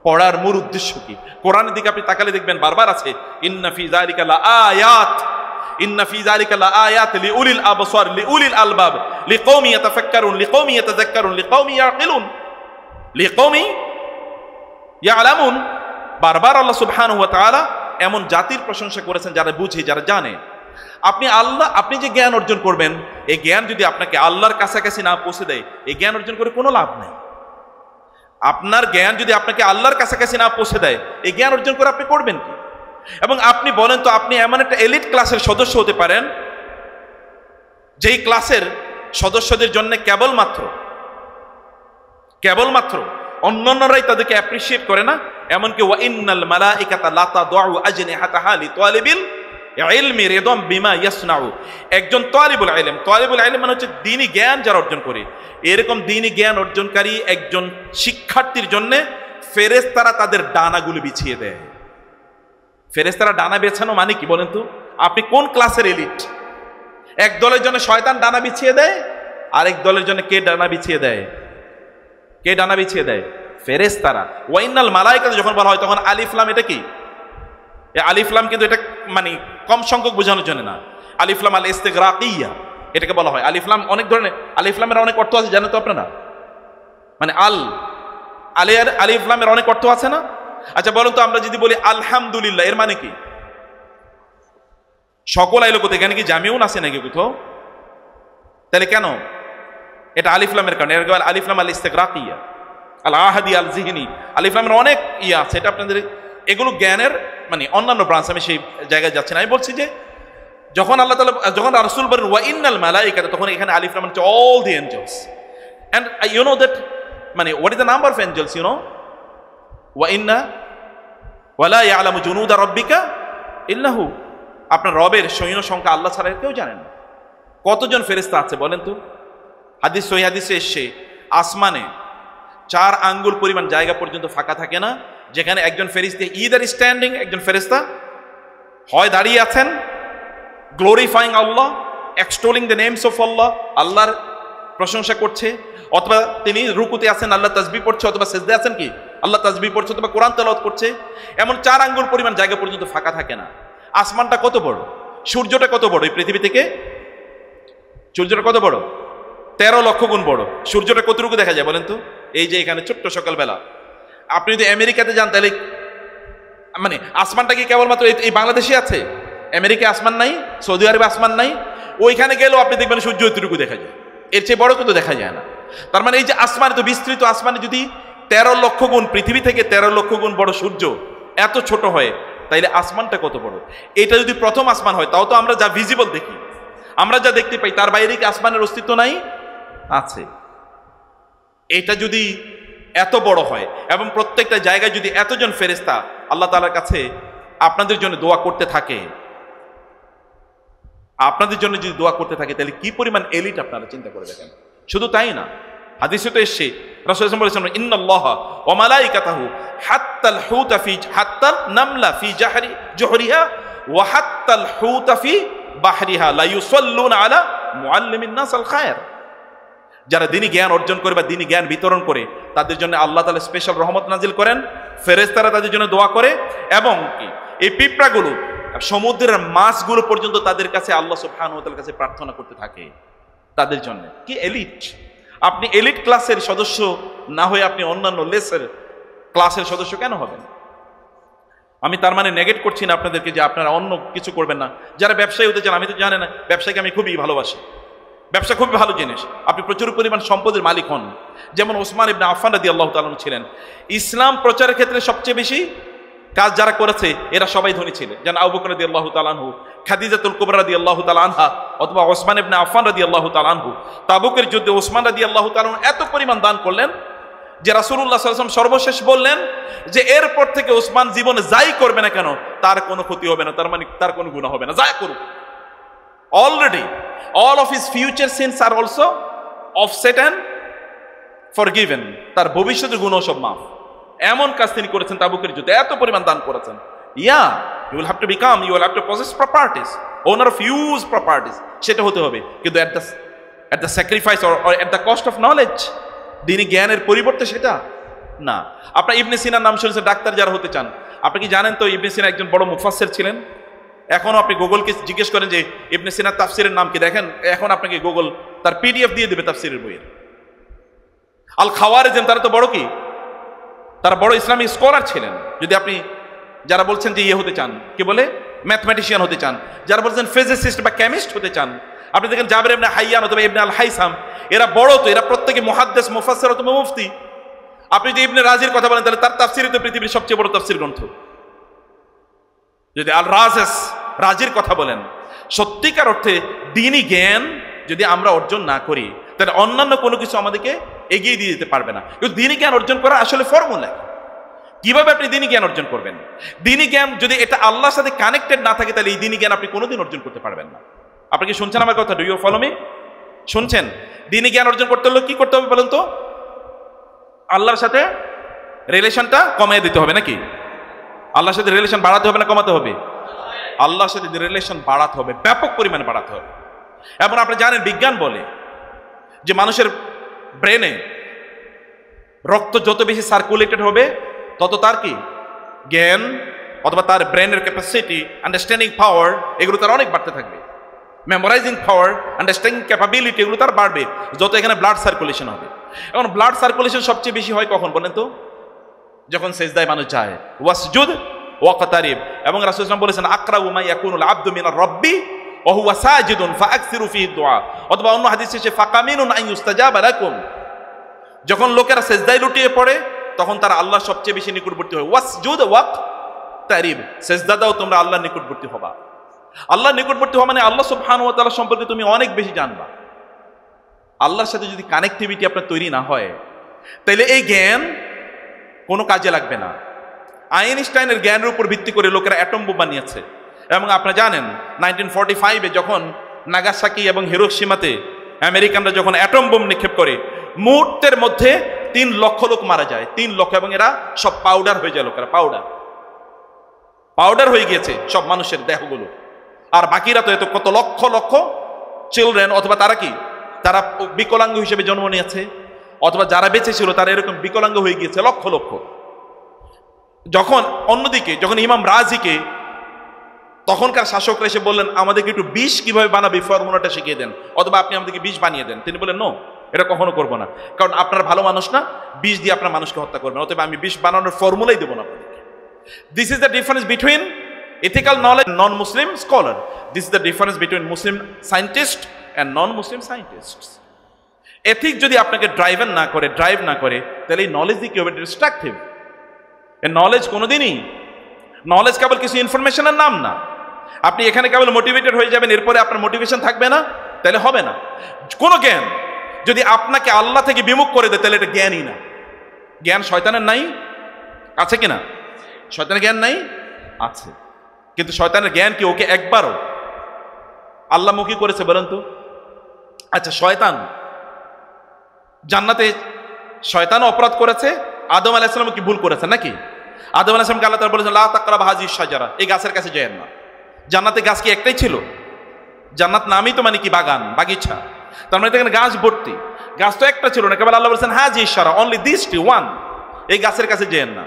পড়ার মূল উদ্দেশ্য কি? কোরআনের দিকে আপনি তাকালে দেখবেন বারবার আছে ইন্না ফি যালিকা লাআয়াত, ইন্না ফি যালিকা লাআয়াত লিউলিল আবসার লিউলিল আলবাব লিকওমি ইয়াতাফাক্কারুন লিকওমি ইয়াতাযাক্কারুন লিকওমি ইয়াকিলুন লিকওমি ইয়ালামুন। বারবার আল্লাহ সুবহানাহু ওয়া তাআলা এমন জাতির প্রশংসা করেছেন যারা বুঝে, যারা জানে। আপনি যে জ্ঞান অর্জন করবেন, এই জ্ঞান যদি আপনাকে আল্লাহর কাছাকাছি না পৌঁছে দেয়, এই জ্ঞান অর্জন করে কোনো লাভ নেই। আপনার জ্ঞান যদি আপনাকে আল্লাহর কাছাকাছি না পৌঁছে দেয়, এই জ্ঞান অর্জন করে আপনি করবেন কি? এবং আপনি বলেন তো, আপনি এমন একটা এলিট ক্লাসের সদস্য হতে পারেন যেই ক্লাসের সদস্যদের জন্য কেবলমাত্র অন্যান্যরাই তাদেরকে অ্যাপ্রিসিয়েট করে না, এমনকি ওয়া ইন্নাল মালাইকাতা লা তাদউ আজনিহাতাহা লিতালিবিল ইলমি রিদম বিমা ইয়াসনাউ। একজন তালিবুল ইলম মানে হচ্ছে দ্বীনি জ্ঞান যারা অর্জন করে, এরকম দ্বীনি জ্ঞান অর্জনকারী একজন শিক্ষার্থীর জন্য ফেরেশতারা তাদের ডানাগুলো বিছিয়ে দেয়। ফেরেশতারা ডানা বেছানো মানে কি বলেন তো? আপনি কোন ক্লাসের এলিট? এক দলের জন্য শয়তান ডানা বিছিয়ে দেয়, আরেক দলের জন্য কে ডানা বিছিয়ে দেয়? ফেরেশতারা। ওয়া ইন্নাল মালাইকাতা যখন বলা হয় তখন আলিফ লাম, এটা কি? আলিফ লাম কিন্তু এটা মানে কম সংখ্যক বোঝানোর জন্য না। আলিফ লাম আল ইস্তিগরাকিয়া এটাকে বলা হয়। আলিফ লাম অনেক ধরনের, আলিফ লামের অনেক অর্থ আছে, জানেন তো আপনারা? মানে আলিফ লামের অনেক অর্থ আছে না? আচ্ছা বলুন তো, আমরা যদি বলি আলহামদুলিল্লাহ, এর মানে কি? সকল আইলো কোথায়? এখানে কি জামিউন আছে নাকি কোথাও? তাহলে কেন এটা আলিফ লামের কারণে? আলিফ লাম আল ইস্তিগরাকিয়া, আল আহাদি, আল জিহনি, আলিফ লামের অনেক আছে। এটা আপনাদের এগুলো জ্ঞানের মানে অন্যান্য ব্রাঞ্চ, আমি সেই জায়গায় যাচ্ছি না। আমি বলছি যে যখন আল্লাহ তাআলা, যখন রাসূল বলেন ওয়া ইন্নাল মালাইকাতা, তখন এখানে আলিফ লাম হচ্ছে all the angels. And you know that মানে what is the number of angels? You know ওয়া ইন্না ওয়া লা ইয়ালামু জুনুদা রাব্বিকা ইল্লাহু। আপনার রবের সৈন্য সংখ্যা আল্লাহ ছাড়া কেউ জানেন না। কতজন ফেরেশতা আছে বলেন তো? সহিহ হাদিসে এসেছে আসমানে 4 আঙ্গুল পরিমাণ জায়গা পর্যন্ত ফাঁকা থাকে না, যেখানে একজন ফেরেশতা ইদার স্ট্যান্ডিং, একজন ফেরেশতা হয় দাঁড়িয়ে আছেন, glorifying Allah, extolling the names of Allah, আল্লাহর প্রশংসা করছে, অথবা তিনি রুকুতে আছেন, আল্লাহ তাসবিহ পড়ছে, অথবা সিজদে আছেন, কি আল্লাহ তাসবিহ পড়ছে, অথবা কোরআন তেলাওয়াত করছে। এমন 4 আঙ্গুল পরিমাণ জায়গা পর্যন্ত ফাঁকা থাকে না। আসমানটা কত বড়, সূর্যটা কত বড়, এই পৃথিবী থেকে সূর্যটা কত বড়? 13 লক্ষ গুণ বড়। সূর্যটা কতটুকু দেখা যায় বলেন তো? এই যে এখানে ছোট্ট সকালবেলা আপনি যদি আমেরিকাতে যান, তাহলে মানে আসমানটা কি কেবলমাত্র এই বাংলাদেশে আছে? আমেরিকায় আসমান নাই, সৌদি আরবে আসমান নাই। ওইখানে গেলেও আপনি দেখবেন সূর্য এতটুকু দেখা যায়, এর চেয়ে বড় কিন্তু দেখা যায় না। তার মানে এই যে আসমান, তো বিস্তৃত আসমানে যদি 13 লক্ষ গুণ, পৃথিবী থেকে 13 লক্ষ গুণ বড় সূর্য এত ছোট হয়, তাইলে আসমানটা কত বড়? এটা যদি প্রথম আসমান হয়, তাও তো আমরা যা ভিজিবল দেখি, আমরা যা দেখতে পাই, তার বাইরে কি আসমানের অস্তিত্ব নাই? আছে। এটা যদি এত বড় হয় এবং প্রত্যেকটা জায়গায় যদি এতজন ফেরেশতা আল্লাহ তাআলার কাছে আপনাদের জন্য দোয়া করতে থাকে, তাহলে কি পরিমাণ এলিট আপনারা চিন্তা করে দেখেন। শুধু তাই না, হাদিসে তো এসেছে, রাসূল সাল্লাল্লাহু আলাইহি ওয়াসাল্লাম বলেছেন ইন্নাল্লাহা ওয়া মালাইকাতাহু হাত্তাল হুতা ফি হাত্তাল নামলা ফি জুহরিহা ওয়া হাত্তাল হুতা ফি বাহরিহা লা ইউসাল্লুনা আলা মুআল্লিমিন নাস আল খায়র। যারা দ্বীনি জ্ঞান অর্জন করে বা দ্বীনি জ্ঞান বিতরণ করে, তাদের জন্য আল্লাহ তাআলা স্পেশাল রহমত নাজিল করেন, ফেরেশতারা তাদের জন্য দোয়া করে, এবং কি এই পিঁপড়াগুলো সমুদ্রের মাছগুলো পর্যন্ত তাদের কাছে আল্লাহ সুবহানাহু ওয়া তাআলার কাছে প্রার্থনা করতে থাকে তাদের জন্য। কি এলিট! আপনি এলিট ক্লাসের সদস্য না হয়ে আপনি অন্যান্য লেসের ক্লাসের সদস্য কেন হবেন? আমি তার মানে নেগেট করছি না আপনাদেরকে যে আপনারা অন্য কিছু করবেন না। যারা ব্যবসায়ী হতে চান, আমি তো জানি না, ব্যবসায়ীকে আমি খুবই ভালোবাসি, ব্যবসা খুবই ভালো জিনিস। আপনি প্রচুর পরিমাণ সম্পদের মালিক হন, যেমন ওসমান ইবনে আফফান রাদিয়াল্লাহু তাআলা আনহু ছিলেন। ইসলাম প্রচারের ক্ষেত্রে সবচেয়ে বেশি কাজ যারা করেছে এরা সবাই ধনী ছিলেন, যেমন আবু বকর রাদিয়াল্লাহু তাআলা আনহু, খাদিজাতুল কুবরা রাদিয়াল্লাহু তাআলা আনহা, অথবা ওসমান ইবনে আফফান রাদিয়াল্লাহু তাআলা আনহু। তাবুকের যুদ্ধে ওসমান রাদিয়াল্লাহু তাআলা আনহু এত পরিমাণ দান করলেন যে রাসূলুল্লাহ সাল্লাল্লাহু আলাইহি ওয়াসাল্লাম সর্বশেষ বললেন যে এরপর থেকে ওসমান জীবনে যাই করবে না কেন তার কোনো ক্ষতি হবে না, তার মানে তার কোনো গুনাহ হবে না, যাই করুক। Already all of his future sins are also offset and forgiven. তার ভবিষ্যতের গুনাহ সব মাফ। এমন কাজ তিনি করেছেন তাবুকের যুদ্ধে, এত পরিমাণ দান করেছেন। You will have to possess properties, owner of huge properties, সেটা হতে হবে, কিন্তু at the sacrifice or at the cost of knowledge, দ্বীনি জ্ঞানের পরিবর্তে সেটা না। আপনার ইবনে সিনার নাম শুনেছেন, ডাক্তার যারা হতে চান, আপনি কি জানেন তো ইবনে সিনা একজন বড় মুফাসসির ছিলেন? এখনো আপনি গুগলকে জিজ্ঞেস করেন যে ইবনে সিনার তাফসিরের নাম কি, দেখেন এখন আপনাকে গুগল তার পিডিএফ দিয়ে দেবে তাফসিরের বইয়ের। আল খাওয়ারিজম তারা তো বড় কি, তারা বড় ইসলামী স্কলার ছিলেন। যদি আপনি যারা বলছেন যে ইয়ে হতে চান, কি বলে, ম্যাথমেটিশিয়ান হতে চান, যারা বলছেন ফিজিসিস্ট বা কেমিস্ট হতে চান, আপনি দেখেন জাবের ইবনে হাইয়ান অথবা ইবনে আল হাইসাম, এরা বড় তো, এরা প্রত্যেকে মুহাদ্দিস, মুফাসসির অথবা মুফতি। আপনি যে ইবনে রাজির কথা বলেন, তাহলে তার তাফসিরই তো পৃথিবীর সবচেয়ে বড় তাফসির গ্রন্থ। যদি আল রাজির কথা বলেন, সত্যিকার অর্থে দ্বীনি জ্ঞান যদি আমরা অর্জন না করি, তাহলে অন্যান্য কোনো কিছু আমাদেরকে এগিয়ে দিয়ে দিতে পারবে না। কিন্তু দ্বীনি জ্ঞান অর্জন করা আসলে ফর্মুলা। কিভাবে আপনি দ্বীনি জ্ঞান অর্জন করবেন? দ্বীনি জ্ঞান যদি এটা আল্লাহর সাথে কানেক্টেড না থাকে, তাহলে এই দ্বীনি জ্ঞান আপনি কোনোদিন অর্জন করতে পারবেন না। আপনি কি শুনছেন আমার কথা? Do you follow me? শুনছেন? দ্বীনি জ্ঞান অর্জন করতে হলে কি করতে হবে বলেন তো? আল্লাহর সাথে রিলেশনটা কমিয়ে দিতে হবে নাকি? আল্লাহর সাথে রিলেশন বাড়াতে হবে না কমাতে হবে? আল্লাহর সাথে রিলেশন বাড়াতে হবে, ব্যাপক পরিমাণে বাড়াতে হবে। এবং আপনি জানেন, বিজ্ঞান বলে যে মানুষের ব্রেনে রক্ত যত বেশি সার্কুলেটেড হবে, তত তার কি জ্ঞান অথবা তার ব্রেনের ক্যাপাসিটি, আন্ডারস্ট্যান্ডিং পাওয়ার, এগুলো তার অনেক বাড়তে থাকবে। মেমোরাইজিং পাওয়ার, আন্ডারস্ট্যান্ডিং ক্যাপাবিলিটি, এগুলো তার বাড়বে যত এখানে ব্লাড সার্কুলেশন হবে। এখন ব্লাড সার্কুলেশন সবচেয়ে বেশি হয় কখন বলেন তো? যখন সেজদায় মানুষ যায়। ওয়াসজুদ ওয়াকতারিব, এবং রাসূল সাল্লাল্লাহু আলাইহি ওয়াসাল্লাম বলেছেন আকরাউ মা ইয়াকুনুল আবদু মিনার রাব্বি ওয়া হুয়া সাজিদুন ফাআকসিরু ফিহি দুআ, অথবা অন্য হাদিসে সে ফাকামিনুন আন ইউস্তাজাবা লাকুম, যখন লোকেরা সেজদায় লুটিয়ে পড়ে তখন তারা আল্লাহ সবচেয়ে বেশি নিকটবর্তী হয়। ওয়াসজুদ ওয়াকতারিব, সেজদা দাও তোমরা আল্লাহর নিকটবর্তী হবা। আল্লাহর নিকটবর্তী হওয়া মানে আল্লাহ সুবহানাহু ওয়া তাআলা সম্পর্কে তুমি অনেক বেশি জানবা। আল্লাহর সাথে যদি কানেক্টিভিটি আপনার তৈরি না হয়, তাহলে এই জ্ঞান কোনো কাজে লাগবে না। আইনস্টাইনের জ্ঞানের উপর ভিত্তি করে লোকেরা অ্যাটম বোম বানিয়েছে। এবং আপনারা জানেন 1945-এ যখন নাগাসাকি এবং হিরোশিমাতে আমেরিকানরা যখন অ্যাটম বোম নিক্ষেপ করে, মুহূর্তের মধ্যে 3 লক্ষ লোক মারা যায়, 3 লক্ষ, এবং এরা সব পাউডার হয়ে যায়। লোকেরা পাউডার হয়ে গিয়েছে সব মানুষের দেহগুলো। আর বাকিরা তো এত কত লক্ষ লক্ষ চিলড্রেন, অথবা তারা কি, তারা বিকলাঙ্গ হিসেবে জন্ম নিয়েছে, অথবা যারা বেঁচে ছিল তারা এরকম বিকলাঙ্গ হয়ে গিয়েছে লক্ষ লক্ষ। যখন অন্যদিকে যখন ইমাম রাজিকে তখনকার শাসকরা এসে বললেন আমাদেরকে একটু বিষ কিভাবে বানাবে ফর্মুলাটা শিখিয়ে দেন, অথবা আপনি আমাদেরকে বিষ বানিয়ে দেন, তিনি বললেন নো, এটা কখনো করবো না, কারণ আপনার ভালো মানুষ না, বিষ দিয়ে আপনার মানুষকে হত্যা করবেন, অথবা আমি বিষ বানানোর ফর্মুলাই দেবো না আপনাদেরকে। This is the difference between ethical knowledge and non-Muslim scholar. This is the difference between Muslim scientist and non-Muslim scientists. Ethics যদি আপনাকে ড্রাইভ না করে তাহলে এই নলেজ দিয়ে কি হবে? ডিস্ট্রাকটিভ। এই নলেজ কোনোদিনই, নলেজ কেবল কিছু ইনফরমেশনের নাম না। আপনি এখানে কেবল মোটিভেটেড হয়ে যাবেন, এরপরে আপনার মোটিভেশন থাকবে না, তাহলে হবে না। কোনো জ্ঞান যদি আপনাকে আল্লাহ থেকে বিমুখ করে দেয়, তাহলে এটা জ্ঞানই না। জ্ঞান শয়তানের নাই, আছে কিনা? শয়তানের জ্ঞান নাই, আছে। কিন্তু শয়তানের জ্ঞান কি ওকে একবারও আল্লাহমুখী করেছে বলেন তো? আচ্ছা, শয়তান জান্নাতে, শয়তানও অপরাধ করেছে, আদম আলাইহিস সালাম কি ভুল করেছে নাকি? আদম আলাইহিস সালামকে আল্লাহ তাআলা বলেছেন লা তাকরাবু হাযিহিশ শাজারা, এই গাছের কাছে যায়েন না। জান্নাতে গাছ কি একটাই ছিল? জান্নাত নামই তো মানে কি বাগান, বাগিচা। তার মানে এখানে গাছ ভর্তি, গাছ তো একটা ছিল না, কেবল আল্লাহ বলেছেন হাযিহিশ শাজারা, অনলি দিস ট্রি, ওয়ান, এই গাছের কাছে যায়েন না।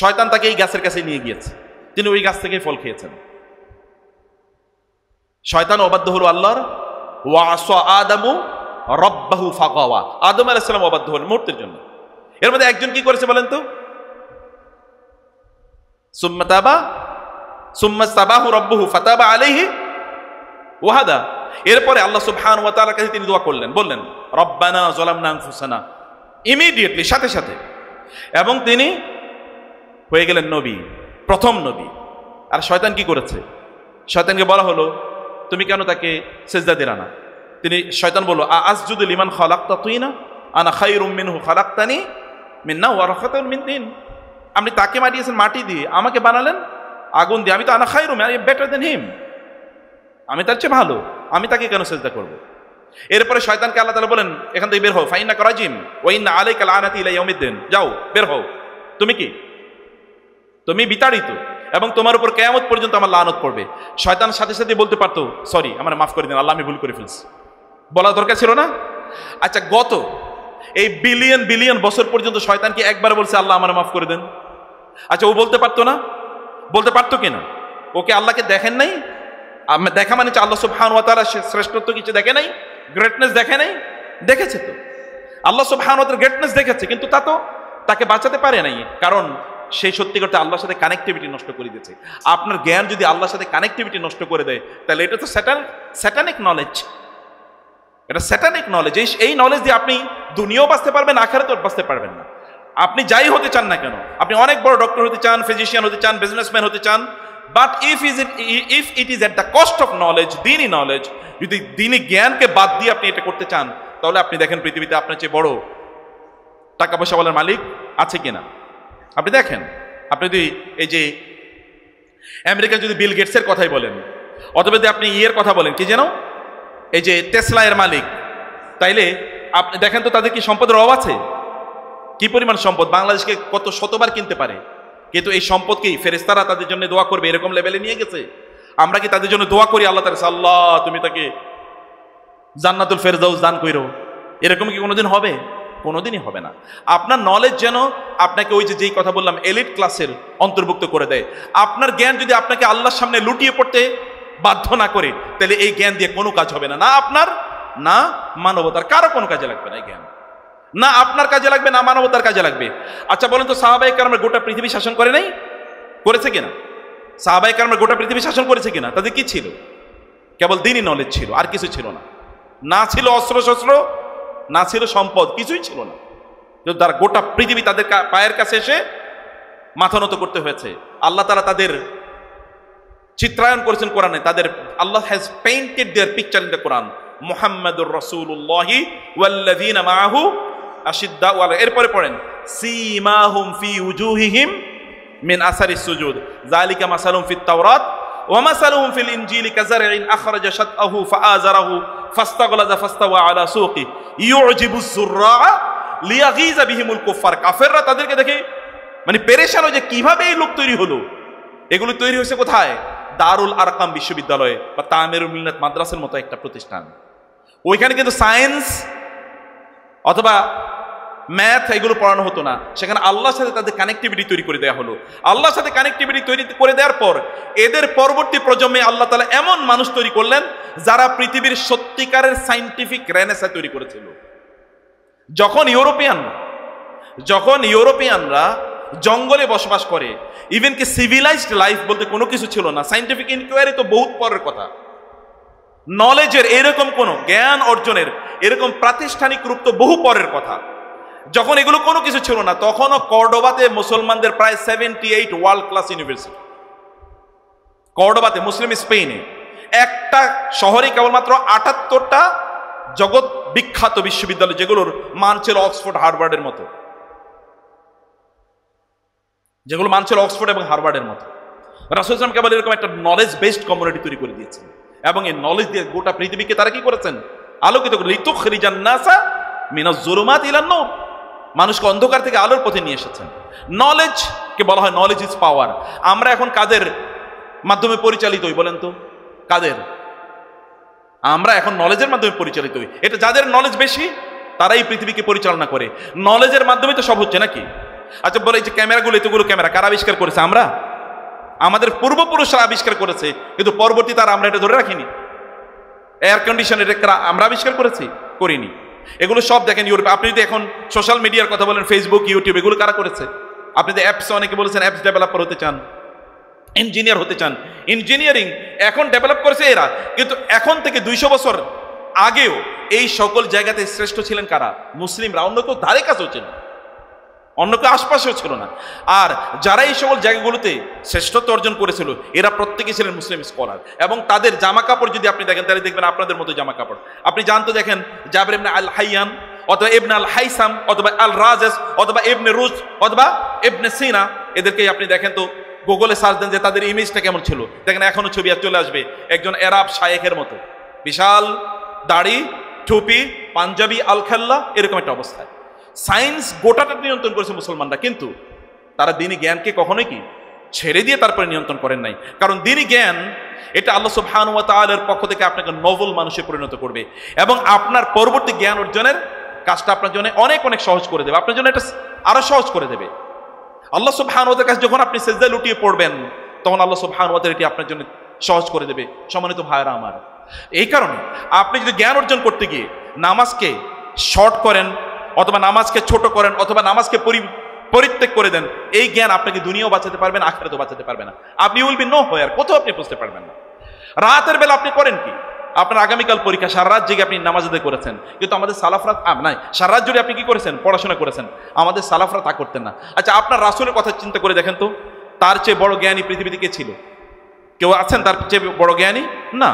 শয়তান তাকে এই গাছের কাছে নিয়ে গিয়েছে, তিনি ওই গাছ থেকে ফল খেয়েছেন। শয়তান অবাধ্য হলো আল্লাহর। ওয়া আসা আদামু রাব্বাহু ফাগাওয়া, আদম আলাইহিস সালাম অবাধ্য হলেন মুহূর্তের জন্য। এর মধ্যে একজন কি করেছে বলেন তো? সুম্মা তাবাহু রাব্বুহু ফাতাবা আলাইহি ওয়া হাদা। এরপরে আল্লাহ সুবহানাহু ওয়া তাআলার কাছে তিনি দোয়া করলেন, বললেন রব্বানা যালামনা আনফুসানা, ইমিডিয়েটলি, সাথে সাথে। এবং তিনি হয়ে গেলেন নবী, প্রথম নবী। আর শয়তান কি করেছে? শয়তানকে বলা হলো তুমি কেন তাকে সিজদা দিলা না? শয়তান বলল আসজুদু লিমান খালাকতা তুইনা আনা খায়রুম মিনহু খালাকতানি মিন নার ওয়া খালাকতাহু মিন তিন। আপনি তাকে বানিয়েছেন মাটি দিয়ে, আমাকে বানালেন আগুন দিয়ে, আমি তো আনা খায়রুম, আই এম বেটার দেন হিম, আমি তার চেয়ে ভালো, আমি তাকে কেন সিজদা করব? এরপরে শয়তানকে আল্লাহ তাআলা বলেন এখান থেকে বের হও, ফাইন্নাকা রাজিম ওয়া ইন্না আলাইকা লানাতি ইলা ইয়াউমিদ্দিন, যাও বের হও, তুমি কি, তুমি বিতাড়িত, এবং তোমার উপর কিয়ামত পর্যন্ত আমার লানত পড়বে। শয়তান সাথে সাথে বলতে পারতো সরি, আমার মাফ করে দিন আল্লাহ, আমি ভুল করে ফেলছি, বলা দরকার ছিল না? আচ্ছা, গত এই বিলিয়ন বিলিয়ন বছর পর্যন্ত শয়তান কি একবার বলছে আল্লাহ আমার মাফ করে দেন? আচ্ছা, ও বলতে পারতো না? বলতে পারতো কিনা? ওকে আল্লাহকে দেখেন নাই? দেখা মানে আল্লাহ সুবহানাহু ওয়া তাআলা শ্রেষ্ঠত্ব কিছু দেখে নাই, গ্রেটনেস দেখে নাই? দেখেছে তো, আল্লাহ সুবহানাহু ওয়া তাআলা গ্রেটনেস দেখেছে, কিন্তু তা তো তাকে বাঁচাতে পারে নাই, কারণ সেই সত্যি করতে আল্লাহর সাথে কানেক্টিভিটি নষ্ট করে দিয়েছে। আপনার জ্ঞান যদি আল্লাহর সাথে কানেক্টিভিটি নষ্ট করে দেয়, তাহলে এটা তো স্যাটানিক নলেজ, এটা স্যাটানিক নলেজ। এই নলেজ দিয়ে আপনি দুনিয়াও বাঁচতে পারবেন, আখিরাতেও বাঁচতে পারবেন না। আপনি যাই হতে চান না কেন, আপনি অনেক বড় ডক্টর হতে চান, ফিজিশিয়ান হতে চান, বিজনেসম্যান হতে চান, but if it is at the cost of knowledge, দিনই নলেজ, যদি দিনই জ্ঞানকে বাদ দিয়ে আপনি এটা করতে চান, তাহলে আপনি দেখেন পৃথিবীতে আপনার চেয়ে বড় টাকা পয়সাওয়ালার মালিক আছে কিনা। আপনি দেখেন, আপনি যদি এই যে আমেরিকার যদি বিল গেটসের কথাই বলেন, অথবা যদি আপনি ইয়ের কথা বলেন, কি যেন এই যে টেসলা এর মালিক, তাইলে আপনি দেখেন তো তাদের কি সম্পদের অভাব আছে? কি পরিমাণ সম্পদ, বাংলাদেশকে কত শতবার কিনতে পারে, কিন্তু এই সম্পদকেই ফেরেশতারা তাদের জন্য দোয়া করবে এরকম লেভেলে নিয়ে গেছে। আমরা কি তাদের জন্য দোয়া করি আল্লাহ তাআলা, আল্লাহ তুমি তাকে জান্নাতুল ফেরদাউস দান কইরো? এরকম কি কোনোদিন হবে? কোনোদিনই হবে না। আপনার নলেজ যেন আপনাকে ওই যেই কথা বললাম এলিট ক্লাসের অন্তর্ভুক্ত করে দেয়। আপনার জ্ঞান যদি আপনাকে আল্লাহর সামনে লুটিয়ে পড়তে বাধ্য না করে, তাহলে এই জ্ঞান দিয়ে কোনো কাজ হবে না, না আপনার না মানবতার কারো কোনো কাজে লাগবে না এই জ্ঞান, না আপনার কাজে লাগবে না মানবতার কাজে লাগবে। আচ্ছা বলেন তো, সাহাবায়ে কেরামরা গোটা পৃথিবী শাসন করে নাই? করেছে কিনা? সাহাবায়ে কেরামরা গোটা পৃথিবী শাসন করেছে কিনা? তাদের কি ছিল? কেবল দ্বীনি নলেজ ছিল, আর কিছু ছিল না। না ছিল অস্ত্র শস্ত্র, না ছিল সম্পদ, কিছুই ছিল না। তারা গোটা পৃথিবী তাদের পায়ের কাছে এসে মাথা নত করতে হয়েছে। আল্লাহ তাআলা তাদের চিত্রায়ন করেছেন কোরআনে, তাদের Allah has painted their picture in the Quran. মুহাম্মাদুর রাসূলুল্লাহি ওয়াল্লাযীনা মাআহু আশিদ্দাউ আলা, এরপরে পড়েন সীমাহুম ফি উজুহিহিম মিন আসারিস সুজুদ যালিকা মাসালুহুম ফিত তাওরাত ওয়া মাসালুহুম ফিল ইনজিলি কাযারইন আখরাজা শাতআহু ফাআযারাহু ফাস্তাগলাযা ফাস্তাওয়া আলা সুকি ইউজিবুজ যুররা লিয়াগীযা বিহিমুল কুফার। কাফেররা তাদেরকে দেখে মানে পেরেশান হয়ে যে কিভাবে এই লোক তৈরি হলো। এগুলো তৈরি হয়েছে কোথায়? দারুল আরকাম বিশ্ববিদ্যালয়ে বা তামিরুল মিল্লাত মাদ্রাসার মতো একটা প্রতিষ্ঠান। ওইখানে কিন্তু সায়েন্স অথবা ম্যাথ এগুলো পড়ানো হতো না, সেখানে আল্লাহর সাথে তাদের কানেক্টিভিটি তৈরি করে দেওয়া হলো। আল্লাহর সাথে কানেক্টিভিটি তৈরি করে দেওয়ার পর এদের পরবর্তী প্রজন্মে আল্লাহ তাআলা এমন মানুষ তৈরি করলেন যারা পৃথিবীর সত্যিকারের সায়েন্টিফিক রেনেসাঁ তৈরি করেছিল। যখন ইউরোপিয়ানরা জঙ্গলে বসবাস করে, ইভেন কি সিভিলাইজড লাইফ বলতে কোনো কিছু ছিল না, সায়েন্টিফিক ইনকোয়ারি তো বহুত পরের কথা, নলেজের এরকম কোনো জ্ঞান অর্জনের এরকম প্রাতিষ্ঠানিক রূপ তো বহু পরের কথা। যখন এগুলো কোনো কিছু ছিল না, তখনও কর্ডোবাতে মুসলমানদের প্রায় 78 ওয়ার্ল্ড ক্লাস ইউনিভার্সিটি। কর্ডোবাতে, মুসলিম স্পেনে একটা শহরে কেবলমাত্র 78টা জগৎ বিখ্যাত বিশ্ববিদ্যালয়, যেগুলোর মান ছিল অক্সফোর্ড হার্ভার্ডের মতো, যেগুলো মান ছিল অক্সফোর্ড এবং হার্ভার্ডের মতো। রাসূল সাল্লাল্লাহু আলাইহি ওয়াসাল্লাম কেবল এরকম একটা নলেজ বেসড কমিউনিটি তৈরি করে দিয়েছেন, এবং এই নলেজ দিয়ে গোটা পৃথিবীকে তারা কি করেছেন? আলোকিত করে। লিতুখরিজান নাসা মিনাজ যুলুমাতি ইলান নূর, মানুষকে অন্ধকার থেকে আলোর পথে নিয়ে এসেছেন। নলেজকে বলা হয় নলেজ ইজ পাওয়ার। আমরা এখন কাদের মাধ্যমে পরিচালিত হই বলেন তো? কাদের? আমরা এখন নলেজের মাধ্যমে পরিচালিত হই। এটা যাদের নলেজ বেশি তারাই পৃথিবীকে পরিচালনা করে। নলেজের মাধ্যমে তো সব হচ্ছে নাকি? আচ্ছা বলে, এই যে ক্যামেরাগুলো, এতগুলো ক্যামেরা কারা আবিষ্কার করেছে? আমরা, আমাদের পূর্বপুরুষরা আবিষ্কার করেছে, কিন্তু পরবর্তী তারা আমরা এটা ধরে রাখিনি। এয়ার কন্ডিশন এটা আমরা আবিষ্কার করেছি? করিনি। এগুলো সব দেখেন ইউরোপে। আপনি যদি এখন সোশ্যাল মিডিয়ার কথা বলেন, ফেসবুক, ইউটিউব, এগুলো কারা করেছে? আপনি যে অ্যাপস, অনেকে বলেছেন অ্যাপস ডেভেলপার হতে চান, ইঞ্জিনিয়ার হতে চান, ইঞ্জিনিয়ারিং এখন ডেভেলপ করেছে এরা, কিন্তু এখন থেকে 200 বছর আগেও এই সকল জায়গাতে শ্রেষ্ঠ ছিলেন কারা? মুসলিমরা। অন্য কেউ ধারে কাছেও ছিল না, অন্য কেউ আশপাশেও ছিল না। আর যারা এই সকল জায়গাগুলোতে শ্রেষ্ঠত্ব অর্জন করেছিল, এরা প্রত্যেকেই ছিলেন মুসলিম স্কলার। এবং তাদের জামা কাপড় যদি আপনি দেখেন, তাহলে দেখবেন আপনাদের মতো জামা কাপড়। আপনি জানতো দেখেন জাবের ইবনে আল হাইয়ান অথবা ইবনে আল হাইসাম অথবা আল রাজেস অথবা ইবনে রুজ অথবা ইবনে সিনা, এদেরকে আপনি দেখেন তো, গুগলে সার্চ দেন যে তাদের ইমেজটা কেমন ছিল, দেখেন এখনো ছবি আর চলে আসবে একজন আরব শায়েখের মতো, বিশাল দাড়ি, টুপি, পাঞ্জাবি, আলখাল্লা, এরকম একটা অবস্থায়। সায়েন্স গোটাটা নিয়ন্ত্রণ করেছে মুসলমানরা, কিন্তু তারা দ্বীনি জ্ঞানকে কখনোই কি ছেড়ে দিয়ে তারপরে নিয়ন্ত্রণ করেন নাই। কারণ দ্বীনি জ্ঞান এটা আল্লাহ সুবহানাহু ওয়া তাআলার পক্ষ থেকে আপনাকে নভেল মানুষে পরিণত করবে, এবং আপনার পরবর্তী জ্ঞান অর্জনের কাজটা আপনার জন্য অনেক অনেক সহজ করে দেবে, আপনার জন্য এটা আরো সহজ করে দেবে। আল্লাহ সুবহানাহু ওয়া তাআলার কাছে যখন আপনি সিজদায় লুটিয়ে পড়বেন, তখন আল্লাহ সুবহানাহু ওয়া তাআলা এটি আপনার জন্য সহজ করে দেবে। সম্মানিত ভাইরা আমার, এই কারণে আপনি যদি জ্ঞান অর্জন করতে গিয়ে নামাজকে শর্ট করেন অথবা নামাজকে ছোট করেন অথবা নামাজকে পরিত্যাগ করে দেন, এই জ্ঞান আপনাকে দুনিয়াও বাঁচাতে পারবেন, আখিরাতেও বাঁচাতে পারবে না। আপনি উইল বি নো হোয়ার, কোথাও আপনি বুঝতে পারবেন না। রাতের বেলা আপনি করেন কি? আপনার আগামীকাল পরীক্ষা, সারা রাত জেগে আপনি নামাজ আদায় করেছেন, কিন্তু আমাদের সালাফরা নাই, সারা রাত জুড়ে আপনি কি করেছেন? পড়াশোনা করেছেন। আমাদের সালাফরা তা করতেন না। আচ্ছা, আপনার রাসূলের কথা চিন্তা করে দেখেন তো, তার চেয়ে বড় জ্ঞানী পৃথিবীতে কে ছিল? কেউ আছেন তার চেয়ে বড় জ্ঞানী? না।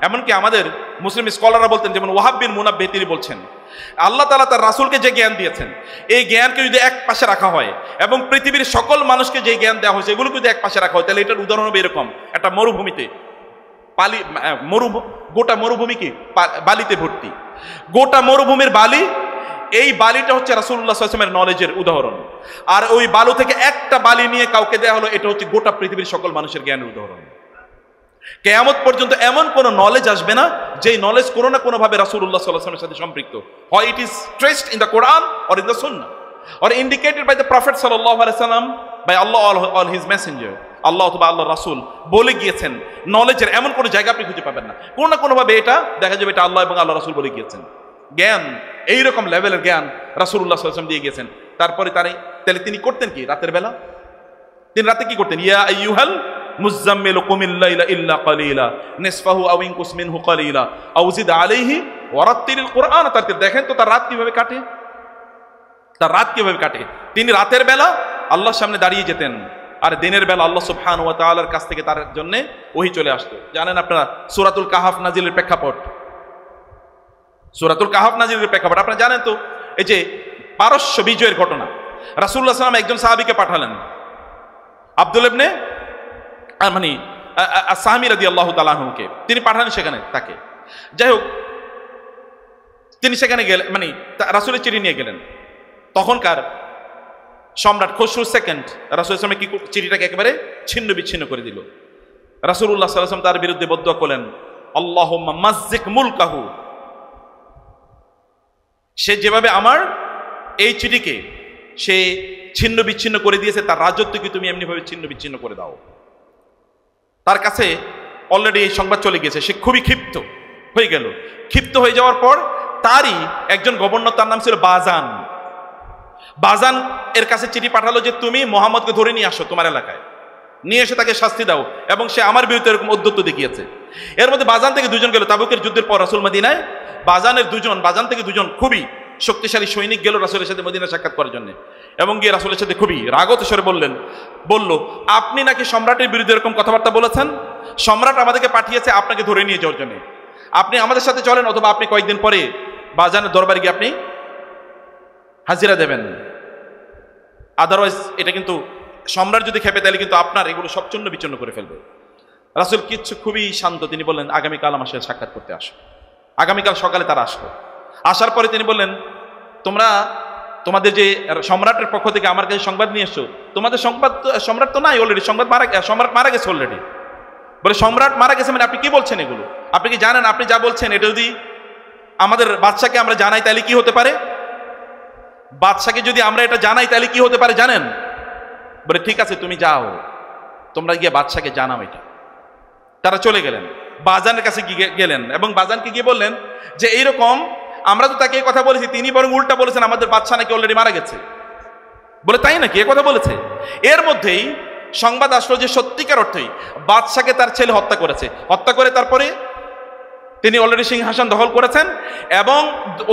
এমনকি আমাদের মুসলিম স্কলাররা বলতেন, যেমন ওয়াহাব বিন মুনাব্বিহ তিনি বলছেন, আল্লাহ তাআলা তার রাসূলকে যে জ্ঞান দিয়েছেন, এই জ্ঞানকে যদি এক পাশে রাখা হয় এবং পৃথিবীর সকল মানুষকে যে জ্ঞান দেওয়া হয়েছে এগুলোকে যদি এক পাশে রাখা হয়, তাহলে এটার উদাহরণ হবে এরকম: একটা মরুভূমিতে গোটা মরুভূমি কি বালিতে ভর্তি, গোটা মরুভূমির বালি, এই বালিটা হচ্ছে রাসূলুল্লাহ সাল্লাল্লাহু আলাইহি ওয়াসাল্লামের নলেজের উদাহরণ। আর ওই বালু থেকে একটা বালি নিয়ে কাউকে দেওয়া হলো, এটা হচ্ছে গোটা পৃথিবীর সকল মানুষের জ্ঞানের উদাহরণ। কিয়ামত পর্যন্ত এমন কোন নলেজ আসবে না যেই নলেজ কোনো না কোনো ভাবে রাসূলুল্লাহ সাল্লাল্লাহু আলাইহি ওয়াসাল্লামের সাথে সম্পৃক্ত হয়। It is traced in the Quran or in the Sunnah or indicated by the prophet সাল্লাল্লাহু আলাইহি ওয়াসাল্লাম, by Allah all his messenger. Allah অথবা আল্লাহ রাসূল বলে গিয়েছেন, নলেজের এমন কোনো জায়গা আপনি খুঁজে পাবেন না, কোনো না কোনো ভাবে এটা দেখা যাবে এটা আল্লাহ এবং আল্লাহ রাসূল বলে গিয়েছেন। জ্ঞান এইরকম লেভেলের জ্ঞান রাসূলুল্লাহ সাল্লাল্লাহু আলাইহি ওয়াসাল্লাম দিয়ে গিয়েছেন। তারপরে তাহলে তিনি করতেন কি রাতের বেলা? তিনি রাতে কি করতেন? ইয়া আইয়ুহাল মুযাম্মিলু কুমিল লাইলা ইল্লা কালিলা নিসফাহু আও ইনকুস মিনহু কালিলা আও জিদ আলাইহি ওয়ারাত্তিলিল কুরআন তারতিল। দেখেন তো তার রাত কিভাবে কাটে, তার রাত কিভাবে কাটে। তিনি রাতের বেলা আল্লাহর সামনে দাঁড়িয়ে যেতেন, আর দিনের বেলা আল্লাহ সুবহানাহু ওয়া তাআলার কাছ থেকে তার জন্য ওহী চলে আসতো। জানেন আপনারা সূরাতুল কাহাফ নাজিলের প্রেক্ষাপট, সূরাতুল কাহাফ নাজিলের প্রেক্ষাপট আপনারা জানেন তো। এই যে পারস্য বিজয়ের ঘটনা, রাসূলুল্লাহ সাল্লাল্লাহু আলাইহি ওয়াসাল্লাম একজন সাহাবীকে পাঠালেন, আব্দুল ইবনে সাহমি রাদিয়াল্লাহু তাআলা আনহুকে তিনি পাঠালেন সেখানে তাকে। যাই হোক, তিনি সেখানে গেলেন, রাসূলের চিঠি নিয়ে গেলেন। তখনকার সম্রাট খসরু সেকেন্ড রাসূল সাল্লাল্লাহু আলাইহি ওয়াসাল্লাম কি চিঠিটাকে একেবারে ছিন্ন বিচ্ছিন্ন করে দিল। রাসূলুল্লাহ সাল্লাল্লাহু আলাইহি ওয়াসাল্লাম তার বিরুদ্ধে বদদুয়া করলেন, আল্লাহুম্মা মাজ্জিক মুলকাহু, সে যেভাবে আমার এই চিঠিকে সে ছিন্ন বিচ্ছিন্ন করে দিয়েছে, তার রাজত্বকে তুমি এমনিভাবে ছিন্ন বিচ্ছিন্ন করে দাও। তার কাছে অলরেডি এই সংবাদ চলে গেছে, সে খুবই ক্ষিপ্ত হয়ে গেল। ক্ষিপ্ত হয়ে যাওয়ার পর তারই একজন গভর্নর, তার নাম ছিল বাজান, বাজান এর কাছে চিঠি পাঠালো যে তুমি মুহাম্মদকে ধরে নিয়ে আসো তোমার এলাকায়, নিয়ে এসে তাকে শাস্তি দাও, এবং সে আমার বিরুদ্ধে এরকম উদ্যত দেখিয়েছে। এর মধ্যে বাজান থেকে দুজন গেল, তাবুকের যুদ্ধের পর রাসূল মদিনায়, বাজান থেকে দুজন খুবই শক্তিশালী সৈনিক গেল রাসূলের সাথে মদিনা সাক্ষাৎ করার জন্য, এবং গিয়ে রাসূলের সাথে খুবই রাগত স্বরে বলল, আপনি নাকি সম্রাটের বিরুদ্ধে এরকম কথাবার্তা বলেছেন, সম্রাট আমাদেরকে পাঠিয়েছে আপনাকে ধরে নিয়ে যাওয়ার জন্য, আপনি আমাদের সাথে চলেন, অথবা আপনি কয়েকদিন পরে বাজানের দরবারে গিয়ে আপনি হাজিরা দেবেন, আদারওয়াইজ এটা কিন্তু সম্রাট যদি খেপে তাহলে কিন্তু আপনার এগুলো সব চূর্ণ বিচূর্ণ করে ফেলবে। রাসূল খুবই শান্ত, তিনি বললেন, আগামীকাল আমার সাথে সাক্ষাৎ করতে আসো। আগামীকাল সকালে তারা আসলো। আসার পরে তিনি বললেন, তোমাদের যে সম্রাটের পক্ষ থেকে আমার কাছে সংবাদ নিয়ে এসছো, তোমাদের সম্রাট তো নাই অলরেডি, সম্রাট মারা গেছে অলরেডি। বলে সম্রাট মারা গেছে মানে আপনি কি বলছেন এগুলো? আপনি কি জানেন আপনি যা বলছেন এটা যদি আমাদের বাদশাকে আমরা জানাই তাহলে কি হতে পারে? বাদশাকে যদি আমরা এটা জানাই তাহলে কি হতে পারে জানেন? বলে ঠিক আছে তুমি যাও, তোমরা গিয়ে বাদশাকে জানাও এটা। তারা চলে গেলেন, বাজানের কাছে গেলেন এবং বাজানকে গিয়ে বললেন যে এইরকম আমরা তো তাকে এই কথা বলেছি, তিনি বরং উল্টা বলেছেন আমাদের বাদশা নাকি অলরেডি মারা গেছে। বলে তাই নাকি, এ কথা বলেছে? এর মধ্যেই সংবাদ আসলো যে সত্যিকার অর্থেই বাদশাকে তার ছেলে হত্যা করেছে। হত্যা করে তারপরে তিনি অলরেডি সিংহাসন দখল করেছেন, এবং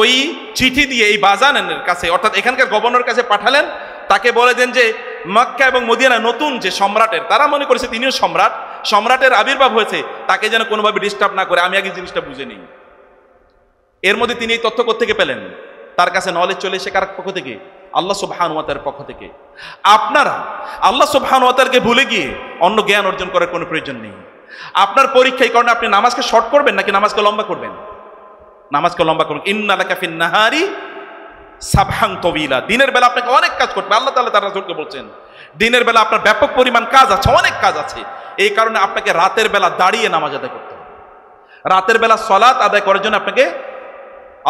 ওই চিঠি দিয়ে এই বাজানের কাছে অর্থাৎ এখানকার গভর্নর কাছে পাঠালেন। তাকে বলে দেন যে মক্কা এবং মদিনা নতুন যে সম্রাটের, তারা মনে করেছে তিনিও সম্রাটের আবির্ভাব হয়েছে, তাকে যেন কোনোভাবে ডিস্টার্ব না করে, আমি আগে জিনিসটা বুঝে নিই। এর মধ্যে তিনি এই তথ্য কোত্থেকে পেলেন? তার কাছে নলেজ চলে এসে কার পক্ষ থেকে? আল্লাহ সুবহানাহু ওয়া তাআলার পক্ষ থেকে। আপনারা আল্লাহ সুবহানাহু ওয়া তাআলাকে ভুলে গিয়ে অন্য জ্ঞান অর্জন করার কোনো প্রয়োজন নেই। আপনার পরীক্ষা এই কারণে আপনি নামাজকে শর্ট করবেন নাকি নামাজকে লম্বা করবেন? নামাজকে লম্বা করবেন। ইন্না লাকা ফিন নাহারি সাবহান তাওয়িলা, দিনের বেলা আপনাকে অনেক কাজ করতে হবে। আল্লাহ তাআলা তার রাসূলকে বলছেন দিনের বেলা আপনার ব্যাপক পরিমাণ কাজ আছে, অনেক কাজ আছে। এই কারণে আপনাকে রাতের বেলা দাঁড়িয়ে নামাজ আদায় করতে হবে। রাতের বেলা সালাত আদায় করার জন্য আপনাকে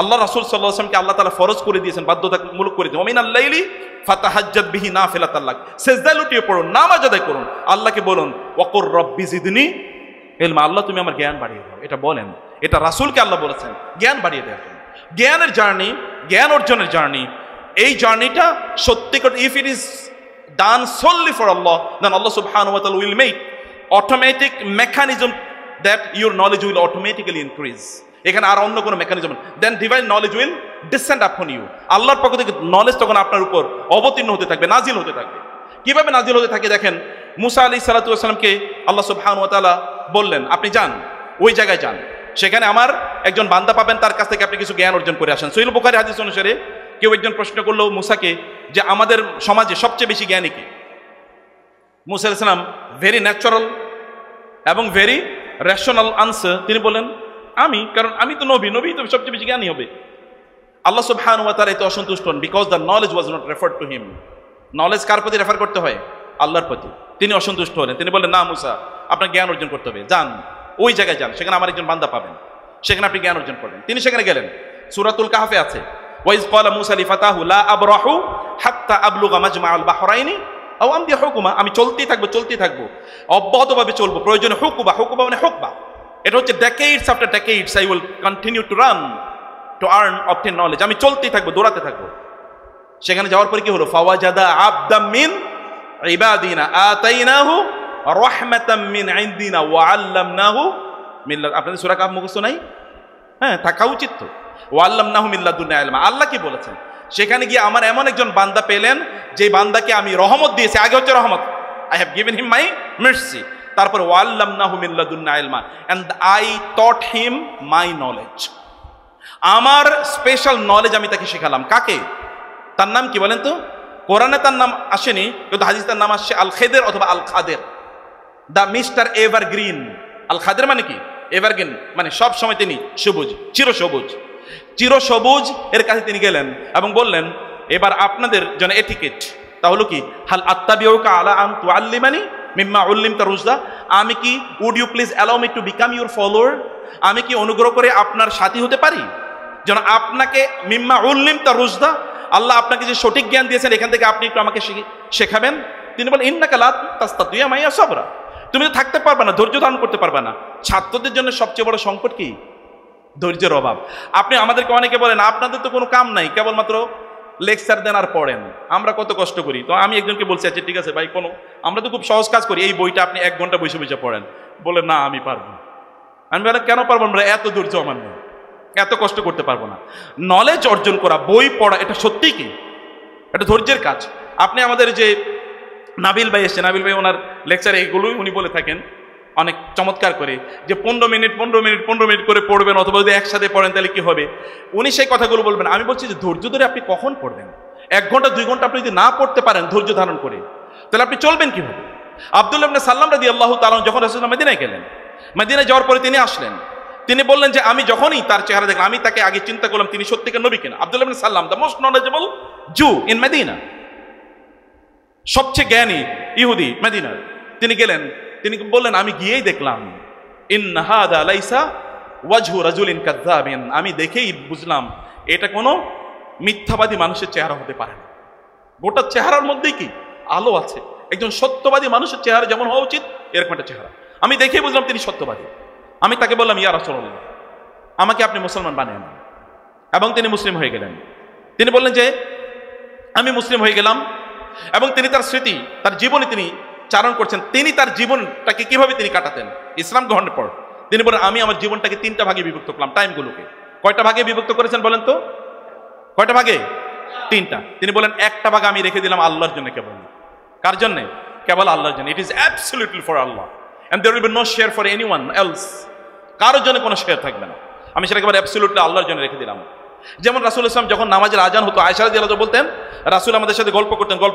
আল্লাহ রাসূল সাল্লাল্লাহু আলাইহি ওয়াসাল্লামকে আল্লাহ তাআলা ফরজ করে দিয়েছেন, বাধ্যতামূলক করে দিয়েছেন, ওমিনাল লাইলি ফাতাহাজ্জাদ বিহি নাফিলাতাল লাক, সিজদায় লুটিয়ে পড়ুন, নামাজ আদায় করুন, আল্লাহকে বলুন ওয়াকুর রব্বি জিদনি ইলমা, আল্লাহ তুমি আমার জ্ঞান বাড়িয়ে দাও। এটা বলেন, এটা রাসূলকে আল্লাহ বলেছেন জ্ঞান বাড়িয়ে দেওয়ার জন্য। জ্ঞানের জার্নি, জ্ঞান অর্জনের জার্নি, এই জার্নিটা সত্যিকার if it is done solely for Allah, then Allah subhanahu wa ta'ala will make automatic mechanism that your knowledge will automatically increase. এখানে আর অন্য কোনো mechanism, then divine knowledge will descend upon you, আল্লাহর পক্ষ থেকে নলেজ তখন আপনার উপর অবতীর্ণ হতে থাকবে, নাজিল হতে থাকবে। কিভাবে নাজিল হতে থাকে দেখেন, মুসা আলাইহিস সালাতু ওয়াস সালামকে আল্লাহ সুবহানাহু ওয়া তাআলা বললেন আপনি যান, ওই জায়গায় যান, সেখানে আমার একজন বান্দা পাবেন, তার কাছ থেকে আপনি কিছু জ্ঞান অর্জন করে আসেন। সহিহ বুখারী হাদিস অনুসারে কেউ একজন প্রশ্ন করলো মুসাকে যে আমাদের সমাজে সবচেয়ে বেশি জ্ঞানী কে? মুসা আলাইহিস সালাম ভেরি ন্যাচারাল এবং ভেরি রেশনাল আনসার, তিনি বলেন আমি, কারণ আমি তো নবী, নবী তো সবচেয়ে বেশি জ্ঞানী হবে। আল্লাহ সুবহানাহু ওয়া তাআলা এতে অসন্তুষ্ট হন, because the knowledge was not referred to him. Knowledge কার প্রতি রেফার করতে হয়? আল্লাহর প্রতি। তিনি অসন্তুষ্ট হলেন, তিনি বললেন না মুসা, আপনার জ্ঞান অর্জন করতে হবে, যান ওই জায়গায় যান, সেখানে আমার একজন বান্দা পাবেন, সেখানে আপনি জ্ঞান অর্জন করবেন। তিনি সেখানে গেলেন। সূরাতুল কাহফে আছে ওয়াইজ ক্বালা মুসা লিফাতাহু লা আবরাহু হাত্তা আবলুগা মাজমাআল বাহরাইনি আও আমদি হুকুমা, আমি চলতেই থাকবো, অব্যাহতভাবে চলবো, প্রয়োজনে হুকুবা, হুকুবা মানে হুকবা, এটা হচ্ছে decades after decades I will continue to run to earn obtain knowledge, আমি চলতেই থাকবো, দৌড়াতে থাকবো। সেখানে যাওয়ার পরে কি হলো? ফাওয়াজাদা আবদাম মিন ইবাদিনা আতাইনাহু রাহমাতাম মিন ইনদিনা ওয়া আল্লামনাহু মিন, আপনাদের সূরা কাহফ মুখস্থ নাই? হ্যাঁ, থাকা উচিত তো। ওয়া আল্লামনাহু মিন লাদুন্না ইলমা, আল্লাহ কি বলেছেন? সেখানে গিয়ে আমার এমন একজন বান্দা পেলেন যে বান্দাকে আমি রহমত দিয়েছি, আগে হচ্ছে রহমত, I have given him my mercy, তারপর ওয়া আল্লামনাহু মিন লাদুন্না ইলমা and I taught him my knowledge, আমার স্পেশাল নলেজ আমি তাকে শেখালাম। কাকে? তার নাম কি বলেন তো? কোরআনে তার নাম আসেনি, কিন্তু হাদিসে তার নাম আসছে আল খেদের অথবা আল খাদের, দ্য মিস্টার এভারগ্রিন। আল খাদের মানে কি? এভারগ্রিন মানে সব সময় তিনি সবুজ, চিরসবুজ এর কাছে তিনি গেলেন এবং বললেন এবার আপনাদের জন্য এটিকেট, তা হলো কি, হাল আত্তাবিউকা আলা আন তুআল্লিমানি মিম্মা উল্লিমতা রুশদা, আমি কি, would you please allow me to become your follower, আমি কি অনুগ্রহ করে আপনার সাথী হতে পারি, যেন আপনাকে মিম্মা উল্লিমতা রুশদা, আল্লাহ আপনাকে যে সঠিক জ্ঞান দিয়েছেন এখান থেকে আপনি একটু আমাকে শেখাবেন। তিনি বলেন ইন্নাকা লা তাস্তাতিয়া মাইয়া সাবরা, তুমি তো থাকতে পারবে না, ধৈর্য ধারণ করতে পারবে না। ছাত্রদের জন্য সবচেয়ে বড় সংকট কি? ধৈর্যের অভাব। আপনি আমাদেরকে অনেকে বলেন আপনাদের তো কোনো কাম নাই, কেবলমাত্র লেকচার দেন আর পড়েন, আমরা কত কষ্ট করি। তো আমি একজনকে বলছি আচ্ছা ঠিক আছে ভাই, আমরা তো খুব সহজ কাজ করি, এই বইটা আপনি 1 ঘন্টা বসে বসে পড়েন। বলে না আমি পারবো। আমি বললাম কেন পারবো? আমরা এত ধৈর্য আমার নেই, এত কষ্ট করতে পারবো না। নলেজ অর্জন করা, বই পড়া, এটা সত্যিই কি এটা ধৈর্যের কাজ। আপনি আমাদের যে নাবিল ভাই এসছে, নাবিল ভাই ওনার লেকচারে এইগুলোই উনি বলে থাকেন অনেক চমৎকার করে, যে 15 মিনিট করে পড়বেন, অথবা যদি একসাথে পড়েন তাহলে কি হবে, উনি সেই কথাগুলো বলবেন। আমি বলছি যে ধৈর্য ধরে আপনি কখন পড়বেন? 1 ঘন্টা 2 ঘন্টা আপনি যদি না পড়তে পারেন ধৈর্য ধারণ করে, তাহলে আপনি চলবেন কিভাবে? আব্দুল্লাহ ইবনে সাল্লাম রাদিয়াল্লাহু তাআলা যখন রাসূলুল্লাহ মদিনায় গেলেন, মদিনায় যাওয়ার পরে তিনি আসলেন, তিনি বললেন যে আমি যখনই তার চেহারা দেখলাম, আমি তাকে আগে চিন্তা করলাম তিনি সত্যিকার নবী কিনা। Abdullah ibn Salam, the most knowledgeable Jew in Medina, সবচেয়ে জ্ঞানী ইহুদি মদিনার, তিনি গেলেন, তিনি বললেন আমি গিয়েই দেখলাম ইন্না হাদা লাইসা ওয়াজহু রাজুলিন কাযযাবিন, আমি দেখেই বুঝলাম এটা কোনো মিথ্যাবাদী মানুষের চেহারা হতে পারে না। গোটা চেহারার মধ্যেই কি আলো আছে। একজন সত্যবাদী মানুষের চেহারা যেমন হওয়া উচিত এরকম একটা চেহারা, আমি দেখেই বুঝলাম তিনি সত্যবাদী। আমি তাকে বললাম ইয়া রাসূলুল্লাহ, আমাকে আপনি মুসলমান বানিয়ে নেন, এবং তিনি মুসলিম হয়ে গেলেন। তিনি বললেন যে আমি মুসলিম হয়ে গেলাম, এবং তিনি তার স্মৃতি, তার জীবনে তিনি চারণ করছেন, তিনি তার জীবনটাকে কিভাবে তিনি কাটাতেন ইসলাম গ্রহণের পর। তিনি বলেন আমি আমার জীবনটাকে 3টা ভাগে বিভক্ত করলাম, টাইমগুলোকে। কয়টা ভাগে বিভক্ত করেছেন বলেন তো? কয়টা ভাগে? 3টা। তিনি বলেন একটা ভাগ আমি রেখে দিলাম আল্লাহর জন্য, কেবল। কার জন্য? কেবল আল্লাহর জন্য। It is absolutely for Allah and there will be no share for anyone else, কারোর জন্য কোনো শেয়ার থাকবে না। আমি সেটা একেবারে অ্যাবসলিউটলি আল্লাহর জন্য রেখে দিলাম। যেমন রাসূল ইসলাম যখন নামাজের আজান হতো, আয়েশা রাদিয়াল্লাহু আনহা বলতেন রাসূল আমাদের সাথে গল্প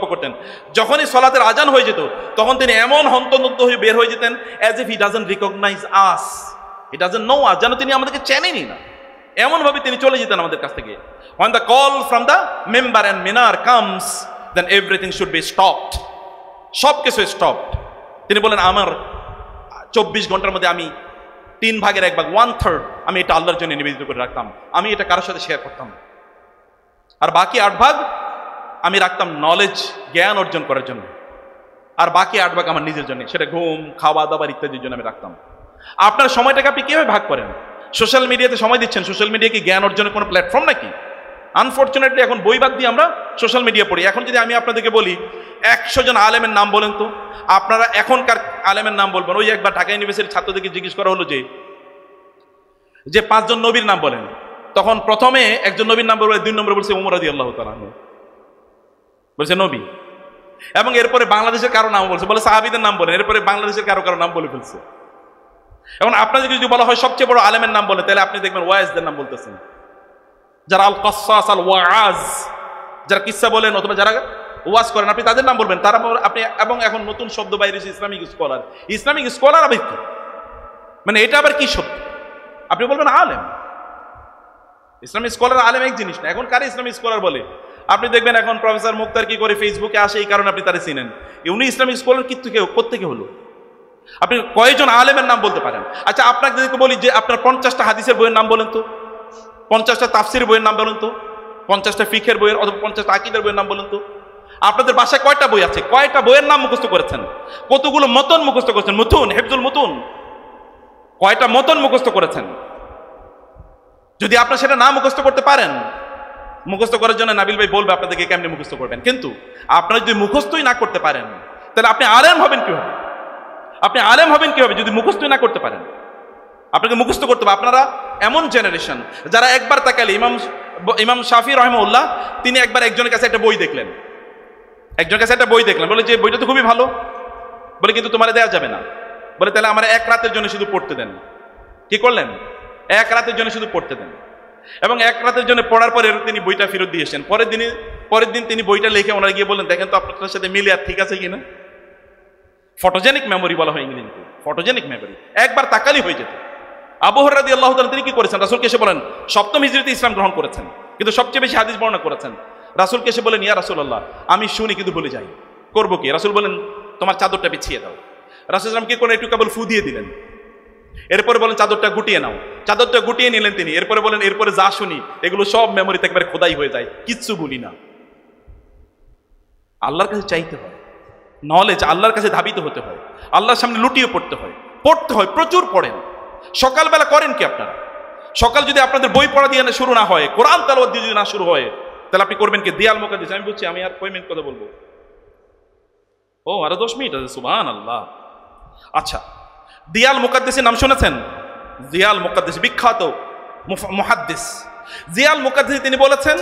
করতেন, যখনই সালাতের আজান হয়ে যেত তখন তিনি এমন হন্তদন্ত হয়ে বের হয়ে যেতেন, as if he doesn't recognize us, he doesn't know us, যেন তিনি আমাদেরকে চেনেনই না, এমন ভাবে তিনি চলে যেতেন আমাদের কাছ থেকে। when the call from the member and minar comes then everything should be stopped, সব কিছু স্টপড। তিনি বলেন আমার 24 ঘন্টার মধ্যে আমি 1/3 1/3 আমি এটা আল্লাহর জন্য নিবেদিত করে রাখতাম, আমি এটা কারোর সাথে শেয়ার করতাম। আর বাকি 8 ভাগ আমি রাখতাম নলেজ, জ্ঞান অর্জন করার জন্য। আর বাকি 8 ভাগ আমার নিজের জন্য, সেটা ঘুম, খাওয়া দাওয়ার ইত্যাদির জন্য আমি রাখতাম। আপনার সময়টাকে আপনি কিভাবে ভাগ করেন? সোশ্যাল মিডিয়াতে সময় দিচ্ছেন, সোশ্যাল মিডিয়া কি জ্ঞান অর্জনের কোনো প্ল্যাটফর্ম নাকি? আনফর্চুনেটলি এখন বই বাদ দিয়ে আমরা সোশ্যাল মিডিয়া পড়ি। এখন যদি আমি আপনাদেরকে বলি 100 জন আলেমের নাম বলেন তো, আপনারা এখনকার আলেমের নাম বলবেন। ওই একবার ঢাকা ইউনিভার্সিটির ছাত্রদেরকে জিজ্ঞেস করা হলো যে 5 জন নবীর নাম বলেন, তখন প্রথমে একজন নবীর নাম বলবে, 2 নম্বরে বলছে ওমর রাদিয়াল্লাহু তাআলা আনহু, বলছে নবী। এবং এরপরে বাংলাদেশের কারো নাম বলছে, বলে সাহাবীদের নাম বলেন, এরপরে বাংলাদেশের কারো নাম বলে ফেলছে। এখন আপনাদেরকে যদি বলা হয় সবচেয়ে বড় আলেমের নাম বলে, তাহলে আপনি দেখবেন ওয়াইজদের নাম বলতেছেন, যারা আল কাসাস আল ওয়াজ, যারা কিসসা বলেন অথবা যারা ওয়াজ করেন, আপনি তাদের নাম বলবেন। তারা আপনি, এবং এখন নতুন শব্দ বাইরে এসেছে ইসলামিক স্কলার। ইসলামিক স্কলার আবার কি, মানে এটা আবার কি শব্দ? আপনি বলবেন আলেম। ইসলামিক স্কলার আলেম এক জিনিস না। এখন কারে ইসলামিক স্কলার বলে? আপনি দেখবেন এখন প্রফেসর মুক্তার কি করে ফেসবুকে আসে, এই কারণে আপনি তারা চিনেন। উনি ইসলামিক স্কলার কোত্থেকে হলো? আপনি কয়জন আলেমের নাম বলতে পারেন? আচ্ছা, আপনাকে যদি বলি যে আপনার 50টা হাদিসের বইয়ের নাম বলেন তো, 50টা তাফসির বইয়ের নাম বলেন তো, 50টা ফিকহের বইয়ের অথবা 50টা আকীদার বইয়ের নাম বলেন তো। আপনাদের বাসায় কয়টা বই আছে? কয়টা বইয়ের নাম মুখস্থ করেছেন? কতগুলো মতন মুখস্থ করেছেন? মুতুন, হেফজুল মুতুন, কয়টা মতন মুখস্থ করেছেন? যদি আপনারা সেটা না মুখস্থ করতে পারেন, মুখস্থ করার জন্য নাবিল ভাই বলবে আপনাদেরকে কেমনে মুখস্থ করবেন। কিন্তু আপনারা যদি মুখস্থই না করতে পারেন, তাহলে আপনি আলেম হবেন কিভাবে? আপনি আলেম হবেন কিভাবে যদি মুখস্থই না করতে পারেন? আপনাকে মুখস্থ করতে হবে। আপনারা এমন জেনারেশন যারা একবার তাকালে, ইমাম শাফি রাহিমাহুল্লাহ, তিনি একবার একজনের কাছে একটা বই দেখলেন, বলে যে বইটা তো খুবই ভালো, বলে কিন্তু তোমার দেওয়া যাবে না। বলে তাহলে আমার 1 রাতের জন্য শুধু পড়তে দেন। কি করলেন? 1 রাতের জন্য শুধু পড়তে দেন। এবং 1 রাতের জন্য পড়ার পরে তিনি বইটা ফেরত দিয়েছেন। পরের দিন তিনি বইটা লিখে ওনারা গিয়ে বললেন, দেখেন তো আপনার সাথে মিলে আর ঠিক আছে কিনা। ফটোজেনিক মেমোরি বলা হয় ইংরেজিতে, ফটোজেনিক মেমোরি, একবার তাকালি হয়ে যেত। আবু হুরায়রা রাদিয়াল্লাহু তাআলা তিনি কি করেছেন? রাসূলকে এসে বলেন, 7ম হিজরিতে ইসলাম গ্রহণ করেছেন, কিন্তু সবচেয়ে বেশি হাদিস বর্ণনা করেছেন। রাসূলকে এসে বলেন, ইয়া রাসূলুল্লাহ, আমি শুনি কিন্তু ভুলে যাই, করবো কি? রাসূল বলেন, তোমার চাদরটা বিছিয়ে দাও। রাসূল সাল্লাল্লাহু আলাইহি ওয়াসাল্লাম কি করে? একটু কেবল ফু দিয়ে দিলেন। এরপরে বলেন, চাদরটা গুটিয়ে নাও। চাদরটা গুটিয়ে নিলেন তিনি। এরপরে বলেন, এরপরে যা শুনি এগুলো সব মেমোরিতে একেবারে খোদাই হয়ে যায়, কিচ্ছু ভুলি না। আল্লাহর কাছে চাইতে হয় নলেজ, আল্লাহর কাছে ধাবিত হতে হয়, আল্লাহর সামনে লুটিয়ে পড়তে হয়, প্রচুর পড়েন। সকালবেলা করেন কি আপনারা? সকাল যদি আপনাদের বই পড়া দিয়ে শুরু না হয়, কোরআন তেলাওয়াত দিয়ে যদি না শুরু হয়, তাহলে আপনি করবেন কি? দিয়াল মুকাদ্দিস। আমি বলছি, আমি আর কয় মিনিট কথা বলবো? ও, আরো 10 মিনিট আছে। সুবহানাল্লাহ। আচ্ছা, দিয়াল মুকাদ্দিসের নাম শুনেছেন? দিয়াল মুকাদ্দিস বিখ্যাত মুহাদ্দিস। দিয়াল মুকাদ্দিস তিনি বলেছেন,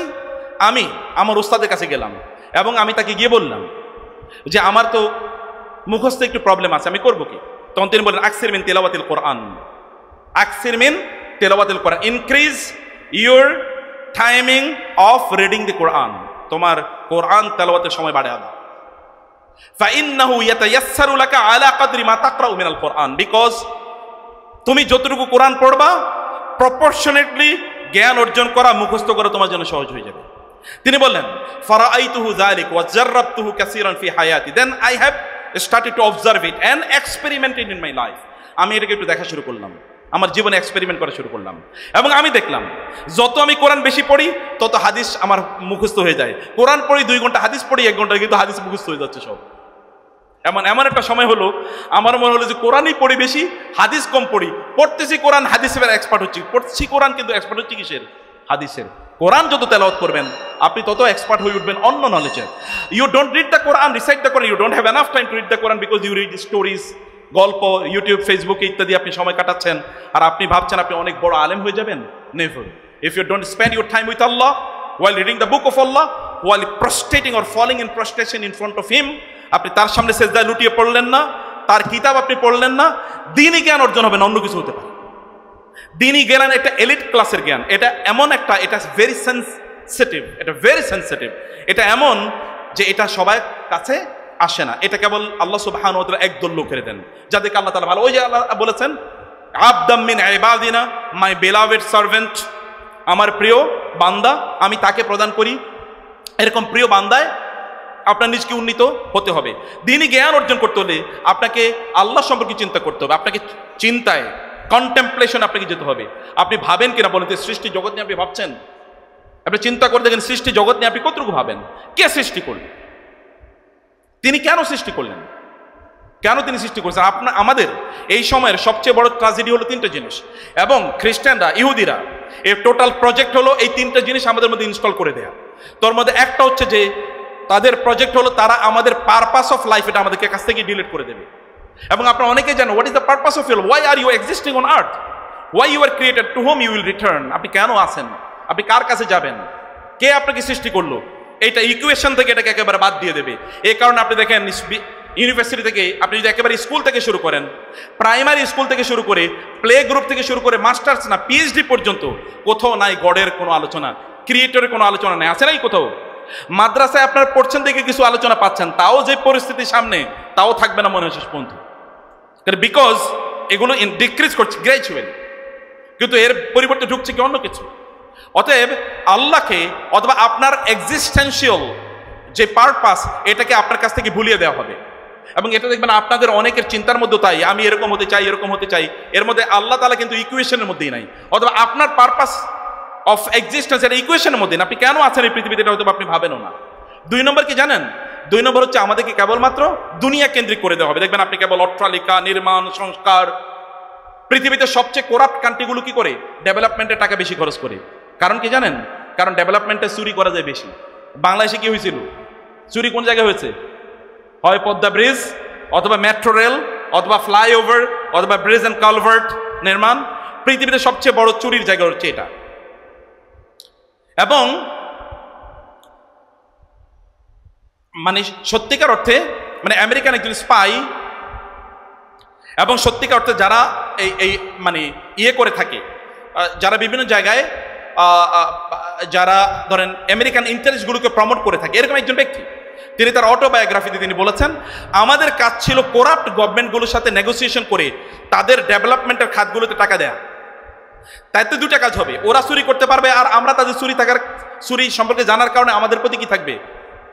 আমি আমার উস্তাদের কাছে গেলাম এবং আমি তাকে গিয়ে বললাম যে আমার তো মুখস্থ একটু প্রবলেম আছে, আমি করবো কি? তখন তিনি বলেন, আকসির মিন তিলাওয়াতিল কোরআন, আকসির মিন তিলাওয়াতিল Quran, increase your timing of reading the Quran, তোমার কোরআন তেলাওয়াতের সময় বাড়ায় দাও। ফাইন্নাহু ইয়াতায়াসসারু লাকা আলা কদরি মা তাকরাউ মিনাল কোরআন, বিকজ তুমি যতটুকু কোরআন পড়বা প্রপোর্শনেটলি জ্ঞান অর্জন করা, মুখস্থ করা তোমার জন্য সহজ হয়ে যাবে। তিনি বললেন, ফারাআইতুহু যালিক ওয়া জাররাবতুহু কাসীরান ফি হায়াতি, then I have started to observe it and experiment it in my life. আমি এটাকে একটু দেখা শুরু করলাম, আমার জীবনে এক্সপেরিমেন্ট করা শুরু করলাম, এবং আমি দেখলাম যত আমি কোরআন বেশি পড়ি তত হাদিস আমার মুখস্থ হয়ে যায়। কোরআন পড়ি 2 ঘন্টা, হাদিস পড়ি 1 ঘন্টা, কিন্তু হাদিস মুখস্থ হয়ে যাচ্ছে সব। এমন একটা সময় হলো, আমার মনে হলো যে কোরআনই পড়ি বেশি, হাদিস কম পড়ি। পড়তেছি কোরআন, হাদিসের এক্সপার্ট হচ্ছি, পড়ছি কোরআন, কিন্তু এক্সপার্ট হচ্ছি কিসের? হাদিসের। কোরআন যত তেলাওয়াত করবেন আপনি তত এক্সপার্ট হয়ে উঠবেন অন্য নলেজে। You don't read the Quran, recite the Quran, you don't have enough time to read the Quran because you read stories, গল্প, ইউটিউব, ফেসবুকে ইত্যাদি আপনি সময় কাটাচ্ছেন, আর আপনি ভাবছেন আপনি অনেক বড় আলেম হয়ে যাবেন। Never. If you don't spend your time with Allah while reading the book of Allah, while prostrating or falling in prostration in front of him, আপনি তার সামনে সেজদায় লুটিয়ে পড়লেন না, তার কিতাব আপনি পড়লেন না, দ্বীনি জ্ঞান অর্জন হবে না, অন্য কিছু হতে পারে। দ্বীনি জ্ঞান একটা এলিট ক্লাসের জ্ঞান, এটা এমন একটা, এটা ভেরি সেন্সিটিভ, এটা এমন যে এটা সবার কাছে আসে না, এটা কেবল আল্লাহ সুবহানাহু ওয়া তাআলা একদল লোকের দেন, যাদেরকে আল্লাহ তাআলা ভালো। ওই যে আল্লাহ বলেছেন, আবদাম মিন ইবাদিনা, মাই বেলাভেড সার্ভেন্ট, আমার প্রিয় বান্দা আমি তাকে প্রদান করি। এরকম প্রিয় বান্দায় আপনার নিজকে উন্নীত হতে হবে। দ্বীনি জ্ঞান অর্জন করতে হলে আপনাকে আল্লাহ সম্পর্কে চিন্তা করতে হবে, আপনাকে চিন্তায় কন্টেম্পলেশন আপনাকে যেতে হবে। আপনি ভাবেন কিনা বলেন যে সৃষ্টি জগৎ নিয়ে আপনি ভাবছেন? আপনি চিন্তা করে দেখেন সৃষ্টি জগৎ নিয়ে আপনি কতটুকু ভাবেন? কে সৃষ্টি করলেন? তিনি কেন সৃষ্টি করলেন? কেন তিনি সৃষ্টি করেছেন? আমাদের এই সময়ের সবচেয়ে বড় ট্র্যাজেডি হলো তিনটে জিনিস, এবং খ্রিস্টানরা, ইহুদিরা এর টোটাল প্রজেক্ট হলো এই তিনটে জিনিস আমাদের মধ্যে ইনস্টল করে দেয়া। তোর মধ্যে একটা হচ্ছে যে তাদের প্রজেক্ট হলো তারা আমাদের পারপাস অফ লাইফ এটা আমাদেরকে কাছ থেকে ডিলিট করে দেবে। এবং আপনারা অনেকেই জানেন what is the purpose of your, why are you existing on earth, why you are created, to whom you will return. আপনি কেন আছেন? আপনি কার কাছে যাবেন? কে আপনাকে সৃষ্টি করলো? এইটা ইকুয়েশন থেকে এটাকে একেবারে বাদ দিয়ে দেবে। এই কারণে আপনি দেখেন ইউনিভার্সিটি থেকে আপনি যদি একেবারে স্কুল থেকে শুরু করেন, প্রাইমারি স্কুল থেকে শুরু করে, প্লে গ্রুপ থেকে শুরু করে মাস্টার্স না পিএইচডি পর্যন্ত কোথাও নাই গডের কোনো আলোচনা, ক্রিয়েটরের কোনো আলোচনা নাই। আছে নাই কোথাও? মাদ্রাসায় আপনার পড়ছেন দেখে কিছু আলোচনা পাচ্ছেন, তাও যে পরিস্থিতির সামনে তাও থাকবে না মনে হয় শেষ পর্যন্ত, বিকজ এগুলো ডিক্রিজ করছে গ্র্যাজুয়ালি, কিন্তু এর পরিবর্তে ঢুকছে কি অন্য কিছু। অতএব আল্লাহকে অথবা আপনার এক্সিস্টেন্সিয়াল যে পারপাস এটাকে আপনার কাছ থেকে ভুলিয়ে দেওয়া হবে। এবং এটা দেখবেন আপনাদের অনেকের চিন্তার মধ্যে তাই, আমি এরকম হতে চাই, এরকম হতে চাই, এর মধ্যে আল্লাহ তাআলা কিন্তু ইকুয়েশনের মধ্যেই নাই, অথবা আপনার পারপাস অফ এক্সিস্টেন্স এটা ইকুয়েশনের মধ্যে না। আপনি কেন আছেন এই পৃথিবীতে এটা হয়তো আপনি ভাবেনও না। 2 নম্বর কি জানেন? 2 নম্বর হচ্ছে আমাদেরকে কেবলমাত্র দুনিয়া কেন্দ্রিক করে দেওয়া হবে। দেখবেন আপনি কেবল অট্টালিকা নির্মাণ, সংস্কার, পৃথিবীতে সবচেয়ে করাপ্ট কান্ট্রিগুলো কি করে? ডেভেলপমেন্টের টাকা বেশি খরচ করে। কারণ কি জানেন? কারণ ডেভেলপমেন্টে চুরি করা যায় বেশি। বাংলাদেশে কি হয়েছিল? চুরি কোন জায়গায় হয়েছে? হয় পদ্মা ব্রিজ, অথবা মেট্রো রেল, অথবা ফ্লাইওভার, অথবা ব্রিজ অ্যান্ড কালভার্ট নির্মাণ। পৃথিবীতে সবচেয়ে বড় চুরির জায়গা হচ্ছে এটা। এবং মানে সত্যিকার অর্থে মানে আমেরিকান একজন স্পাই, এবং সত্যিকার অর্থে যারা এই মানে করে থাকে, যারা বিভিন্ন জায়গায় যারা ধরেন আমেরিকান ইন্টারেস্টগুলোকে প্রমোট করে থাকে, এরকম একজন ব্যক্তি, তিনি তার অটোবায়োগ্রাফিতে তিনি বলেছেন আমাদের কাজ ছিল করাপ্ট গভর্নমেন্টগুলোর সাথে নেগোসিয়েশন করে তাদের ডেভেলপমেন্টের খাতগুলোতে টাকা দেয়া। তাইতে 2টা কাজ হবে, ওরা চুরি করতে পারবে, আর আমরা তাদের চুরি সম্পর্কে জানার কারণে আমাদের প্রতি কি থাকবে?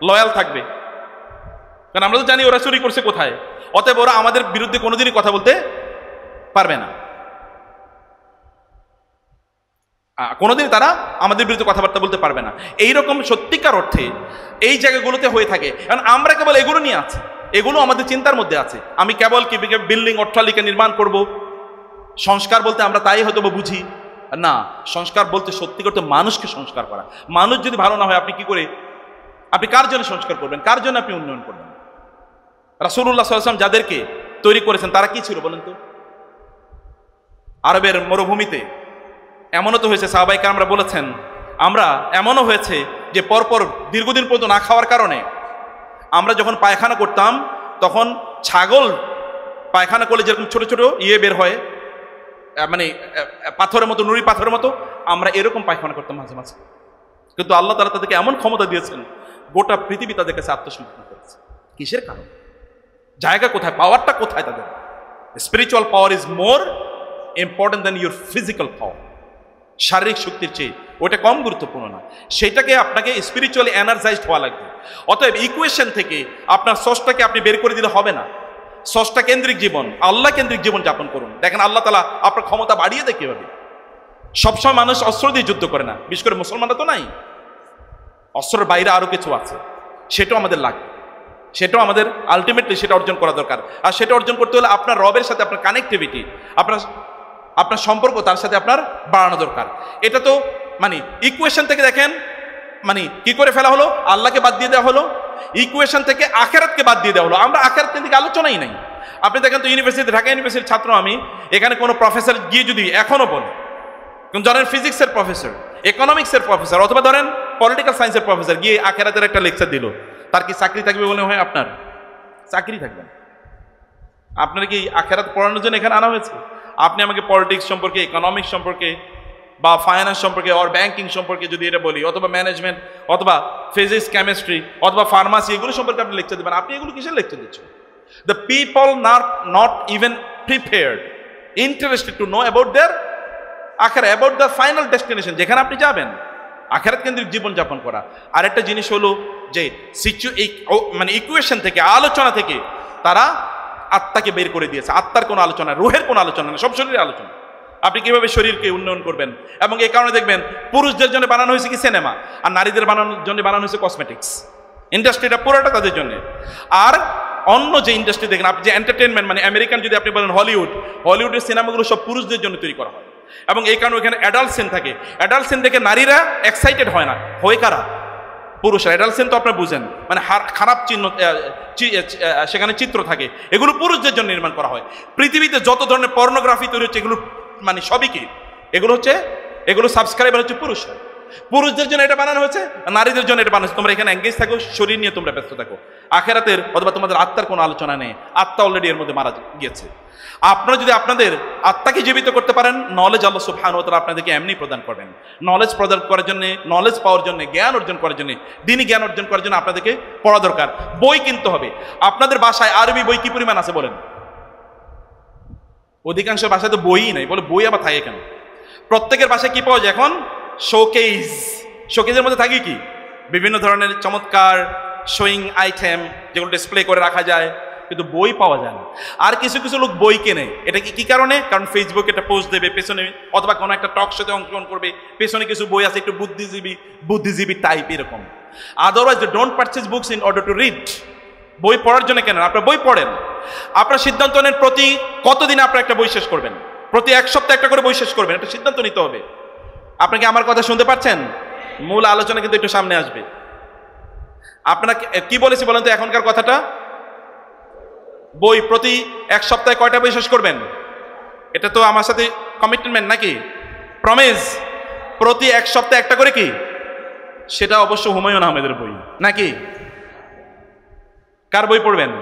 লয়াল থাকবে। কারণ আমরা তো জানি ওরা চুরি করছে কোথায়, অতএব ওরা আমাদের বিরুদ্ধে কোনোদিনই কথা বলতে পারবে না, কোনোদিন তারা আমাদের বিরুদ্ধে কথাবার্তা বলতে পারবে না। এইরকম সত্যিকার অর্থে এই জায়গাগুলোতে হয়ে থাকে। কারণ আমরা কেবল এগুলো নিয়ে আছি, এগুলো আমাদের চিন্তার মধ্যে আছে। আমি কেবল কি বিল্ডিং অট্টালিকা নির্মাণ করব, সংস্কার বলতে আমরা তাই হয়তো বুঝি না। সংস্কার বলতে সত্যি করতে মানুষকে সংস্কার করা। মানুষ যদি ভালো না হয় আপনি কি করে, আপনি কার জন্য সংস্কার করবেন? কার জন্য আপনি উন্নয়ন করবেন? রাসূলুল্লাহ সাল্লাল্লাহু আলাইহি ওয়াসাল্লাম যাদেরকে তৈরি করেছেন তারা কি ছিল বলেন তো? আরবের মরুভূমিতে এমনও তো হয়েছে, সাহাবায়ে কেরামরা বলেছেন, আমরা এমনও হয়েছে যে পরপর দীর্ঘদিন পর্যন্ত না খাওয়ার কারণে আমরা যখন পায়খানা করতাম তখন ছাগল পায়খানা করলে যেরকম ছোট ছোট বের হয়, মানে পাথরের মতো, নুড়ি পাথরের মতো, আমরা এরকম পায়খানা করতাম মাঝে মাঝে। কিন্তু আল্লাহ তাআলা তাদেরকে এমন ক্ষমতা দিয়েছেন, গোটা পৃথিবী তাদের কাছে আত্মসমর্পণ করেছে। কিসের কারণ? জায়গা কোথায়? পাওয়ারটা কোথায় তাদের? Spiritual power is more important than your physical power. শারীরিক শক্তির চেয়ে ওটা কম গুরুত্বপূর্ণ না, সেটাকে আপনাকে স্পিরিচুয়ালি এনার্জাইজড হওয়া লাগবে। অতএব ইকুয়েশন থেকে আপনার সোর্সটাকে আপনি বের করে দিলে হবে না। স্রষ্টা কেন্দ্রিক জীবন, আল্লাহ কেন্দ্রিক জীবন যাপন করুন। দেখেন আল্লাহ তাআলা আপনার ক্ষমতা বাড়িয়ে দেয় কিভাবে। সবসময় মানুষ অস্ত্র দিয়ে যুদ্ধ করে না, বিশেষ করে মুসলমানরা তো নাই। অস্ত্রের বাইরে আরো কিছু আছে, সেটাও আমাদের লাগবে, সেটাও আমাদের আলটিমেটলি সেটা অর্জন করা দরকার। আর সেটা অর্জন করতে হলে আপনার রবের সাথে আপনার কানেক্টিভিটি, আপনার সম্পর্ক তার সাথে আপনার বাড়ানো দরকার। এটা তো মানে ইকুয়েশন থেকে দেখেন মানে কি করে ফেলা হলো, আল্লাহকে বাদ দিয়ে দেওয়া হলো, ইকুয়েশন থেকে আখিরাতকে বাদ দিয়ে দেওয়া হলো। আমরা আখিরাত থেকে আলোচনাই নাই। আপনি দেখেন তো ইউনিভার্সিটি, ঢাকা ইউনিভার্সিটির ছাত্র আমি, এখানে কোনো প্রফেসর গিয়ে যদি এখনো বলে, ধরেন ফিজিক্সের প্রফেসর, ইকোনমিক্সের প্রফেসর, অথবা ধরেন পলিটিক্যাল সায়েন্সের প্রফেসর গিয়ে আখিরাতের একটা লেকচার দিল, তার কি চাকরি থাকবে বলে হয়? আপনার চাকরি থাকবে না। আপনার কি আখিরাত পড়ানোর জন্য এখানে আনা হয়েছে? আপনি আমাকে পলিটিক্স সম্পর্কে, ইকোনমিক্স সম্পর্কে বা ফাইন্যান্স সম্পর্কে আর ব্যাংকিং সম্পর্কে যদি এটা বলি, অথবা ম্যানেজমেন্ট, অথবা ফিজিক্স, কেমিস্ট্রি, অথবা ফার্মাসি, এগুলো সম্পর্কে আপনি লেকচার দেবেন। আপনি এগুলো কিসের লেকচার দিচ্ছেন? The people not even prepared, interested to know about their আখিরা, অ্যাবাউট দ্য ফাইনাল ডেস্টিনেশন, যেখানে আপনি যাবেন, আখিরাত কেন্দ্রিক জীবন যাপন করা। আর একটা জিনিস হলো যে মানে ইকুয়েশন থেকে, আলোচনা থেকে তারা আত্মাকে বের করে দিয়েছে। আত্মার কোনো আলোচনা, রুহের কোনো আলোচনা না, সব শরীরের আলোচনা। আপনি কিভাবে শরীরকে উন্নয়ন করবেন। এবং এই কারণে দেখবেন পুরুষদের জন্য বানানো হয়েছে কি সিনেমা, আর নারীদের বানানোর জন্য বানানো হয়েছে কসমেটিক্স। ইন্ডাস্ট্রিটা পুরোটা তাদের জন্য। আর অন্য যে ইন্ডাস্ট্রি দেখেন আপনি, যে এন্টারটেনমেন্ট মানে আমেরিকান যদি আপনি বলেন হলিউডের সিনেমাগুলো সব পুরুষদের জন্য তৈরি করা হয়। এবং এই কারণে ওখানে অ্যাডাল্ট সিন থাকে। অ্যাডাল্ট সিন দেখে নারীরা এক্সাইটেড হয় না, হয় কারা? পুরুষরা। অ্যাডাল্ট সিন তো আপনার বুঝেন, মানে খারাপ চিহ্ন, সেখানে চিত্র থাকে, এগুলো পুরুষদের জন্য নির্মাণ করা হয়। পৃথিবীতে যত ধরনের পর্নোগ্রাফি তৈরি হচ্ছে এগুলো মানে সবই কি এগুলো সাবস্ক্রাইবার হচ্ছে পুরুষরা। পুরুষদের জন্য এটা বানানো হয়েছে, নারীদের জন্য এটা বানানো হয়েছে। তোমরা এখানে এঙ্গেজ থাকো, শরীর নিয়ে তোমরা ব্যস্ত থাকো। আখেরাতের অথবা তোমাদের আত্মার কোনো আলোচনা নেই, আত্মা অলরেডি এর মধ্যে মারা গিয়েছে। আপনারা যদি আপনাদের আত্মাকে জীবিত করতে পারেন, নলেজ আল্লাহ সুবহানাহু ওয়া তাআলা আপনাদেরকে এমনি প্রদান করবেন। নলেজ প্রদান করার জন্য, নলেজ পাওয়ার জন্য, জ্ঞান অর্জন করার জন্য, দিনী জ্ঞান অর্জন করার জন্য আপনাদেরকে পড়া দরকার। বই কিনতে হবে। আপনাদের বাসায় আরবি বই কি পরিমাণ আছে বলেন? অধিকাংশ বাসায় তো বইই নাই, বলে বই আবার থাকে কেন? প্রত্যেকের বাসায় কি পাওয়া যায় এখন? শোকেজের মধ্যে থাকে কি বিভিন্ন ধরনের চমৎকার শোয়িং আইটেম, যেগুলো ডিসপ্লে করে রাখা যায়, কিন্তু বই পাওয়া যায় না। আর কিছু কিছু লোক বই কেনে, এটা কি কারণে? কারণ ফেসবুকে একটা পোস্ট দেবে পেছনে, অথবা কোনো একটা টক শোতে অংশগ্রহণ করবে, পেছনে কিছু বই আছে একটু বুদ্ধিজীবী টাইপ এরকম। Otherwise don't purchase books in order to read. বই পড়ার জন্য কেনেন, আপনার বই পড়েন। আপনার সিদ্ধান্ত নেন প্রতি কতদিনে আপনার একটা বই শেষ করবেন, প্রতি এক সপ্তাহে একটা করে বই শেষ করবেন, একটা সিদ্ধান্ত নিতে হবে। আপনাকে আমার কথা শুনতে পাচ্ছেন? মূল আলোচনা কিন্তু একটু সামনে আসবে। আপনাকে কি বলেছি বলেন তো এখনকার কথাটা? বই প্রতি এক সপ্তাহে কয়টা বই শেষ করবেন? এটা তো আমার সাথে কমিটমেন্ট নাকি প্রমিস? প্রতি এক সপ্তাহে একটা করে কি? সেটা অবশ্য হুমায়ুন আহমেদের বই নাকি? কার বই পড়বেন?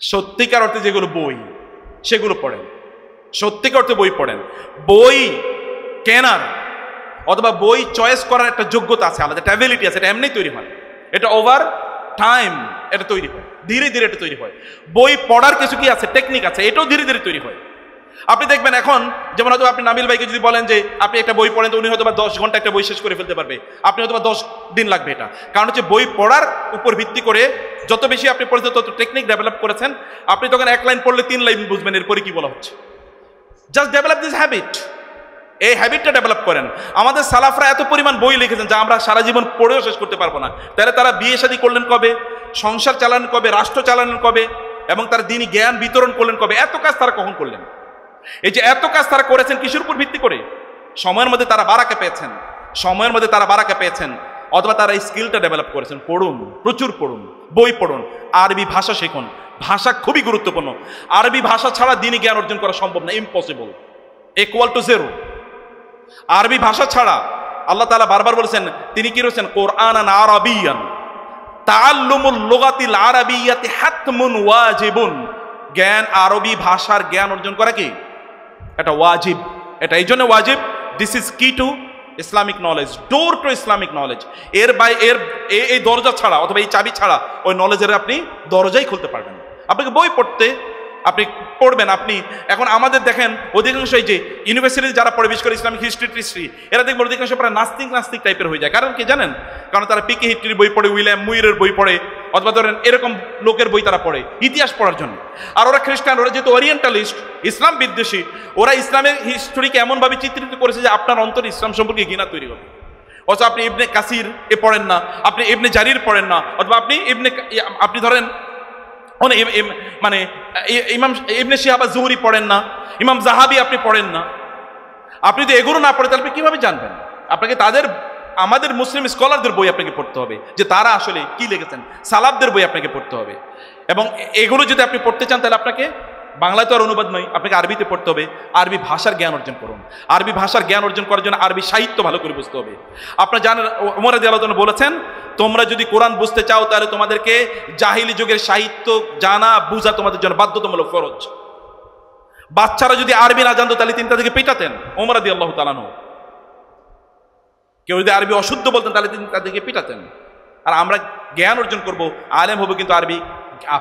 সত্যিকার অর্থে যেগুলো বই সেগুলো পড়েন, সত্যিকার অর্থে বই পড়েন। বই কেনার অথবা বই চয়েস করার একটা যোগ্যতা আছে, আলাদা অ্যাবিলিটি আছে, এটা এমনি তৈরি হয়, এটা ওভার টাইম এটা তৈরি হয়, ধীরে ধীরে এটা তৈরি হয়। বই পড়ার কিছু কি আছে, টেকনিক আছে, এটাও ধীরে ধীরে তৈরি হয়। আপনি দেখবেন এখন যেমন হয়তো আপনি নাবিল ভাইকে যদি বলেন যে আপনি একটা বই পড়েন, তো উনি হয়তো 10 ঘন্টা একটা বই শেষ করে ফেলতে পারবে, আপনি হয়তো 10 দিন লাগবে। এটা কারণ হচ্ছে বই পড়ার উপর ভিত্তি করে যত বেশি আপনি পড়েছেন তত টেকনিক ডেভেলপ করেছেন। আপনি তখন এক লাইন পড়লে 3 লাইন বুঝবেন এরপরে কি বলা হচ্ছে। জাস্ট ডেভেলপ দিস হ্যাবিট, এই হ্যাবিটটা ডেভেলপ করেন। আমাদের সালাফরা এত পরিমাণ বই লিখেছেন যা আমরা সারা জীবন পড়েও শেষ করতে পারবো না। তাহলে তারা বিয়ে শাদী করলেন কবে, সংসার চালালেন কবে, রাষ্ট্র চালালেন কবে, এবং তার দিনী জ্ঞান বিতরণ করলেন কবে? এত কাজ তারা কখন করলেন? এই যে এত কাজ তারা করেছেন কিসের উপর ভিত্তি করে? সময়ের মধ্যে তারা বারাকা পেয়েছেন, সময়ের মধ্যে তারা বারাকা পেয়েছেন, অথবা তারা এই স্কিলটা ডেভেলপ করেছেন। পড়ুন, প্রচুর পড়ুন, বই পড়ুন, আরবি ভাষা শিখুন। ভাষা খুবই গুরুত্বপূর্ণ। আরবি ভাষা ছাড়া দিনী জ্ঞান অর্জন করা সম্ভব না, ইম্পসিবল, ইকুয়াল টু জিরো। আরবি ভাষা ছাড়া আল্লাহ তাআলা বারবার বলেছেন, তিনি কি রয়েছেন? কোরআনান আরাবিয়ান তাআল্লুমুল লুগাতিল আরাবিয়্যাতি হাতমুন ওয়াজিবুন। জ্ঞান, আরবি ভাষার জ্ঞান অর্জন করা কি? এটা ওয়াজিব। এটা এই জন্য ওয়াজিব, দিস ইজ কি two Islamic knowledge, door to Islamic knowledge. এই দরজা ছাড়া অথবা এই চাবি ছাড়া ওই নলেজের আপনি দরজাই খুলতে পারবেন না। আপনাকে বই পড়তে, আপনি পড়বেন। আপনি এখন আমাদের দেখেন অধিকাংশ এই যে ইউনিভার্সিটিতে যারা পড়ে, বিশেষ করে ইসলামিক হিস্ট্রি, এরা দেখবেন অধিকাংশ প্রায় নাস্তিক টাইপের হয়ে যায়। কারণ কি জানেন? কারণ তারা পিকে হিস্ট্রির বই পড়ে, উইলিয়াম মুইরের বই পড়ে, অথবা ধরেন এরকম লোকের বই তারা পড়ে ইতিহাস পড়ার জন্য। আর ওরা খ্রিস্টান, ওরা যেহেতু ওরিয়েন্টালিস্ট, ইসলাম বিদ্বেষী, ওরা ইসলামের হিস্ট্রিকে এমনভাবে চিত্রিত করেছে যে আপনার অন্তরে ইসলাম সম্পর্কে ঘৃণা তৈরি হবে। অথচ আপনি ইবনে কাসির এ পড়েন না, আপনি ইবনে জারির পড়েন না, অথবা আপনি ধরেন মানে ইমাম ইবনে শিহাব আজ-জুহরি পড়েন না, ইমাম জাহাবি আপনি পড়েন না। আপনি যদি এগুলো না পড়ে তাহলে কিভাবে জানবেন? আপনাকে আমাদের মুসলিম স্কলারদের বই আপনাকে পড়তে হবে, যে তারা আসলে কি লিখেছেন। সালাফদের বই আপনাকে পড়তে হবে। এবং এগুলো যদি আপনি পড়তে চান তাহলে আপনাকে বাংলায় তো আর অনুবাদ নয়, আপনাকে আরবিতে পড়তে হবে। আরবি ভাষার জ্ঞান অর্জন করুন। আরবি ভাষার জ্ঞান অর্জন করার জন্য আরবি সাহিত্য ভালো করে বুঝতে হবে। আপনারা জানেন ওমর রাদিয়াল্লাহু আনহু বলেছেন, তোমরা যদি কোরআন বুঝতে চাও তাহলে তোমাদেরকে জাহিলি যুগের সাহিত্য জানা বুঝা তোমাদের জন্য বাধ্যতামূলক, ফরজ। বাচ্চারা যদি আরবি না জানতো তাহলে তিনি তাদেরকে পেটাতেন, ওমর রাদিয়াল্লাহু তাআলা আনহু। কেউ যদি আরবি অশুদ্ধ বলতেন তাহলে তিনি তাদেরকে পিটাতেন। আর আমরা জ্ঞান অর্জন করব, আলেম হবো, কিন্তু আরবি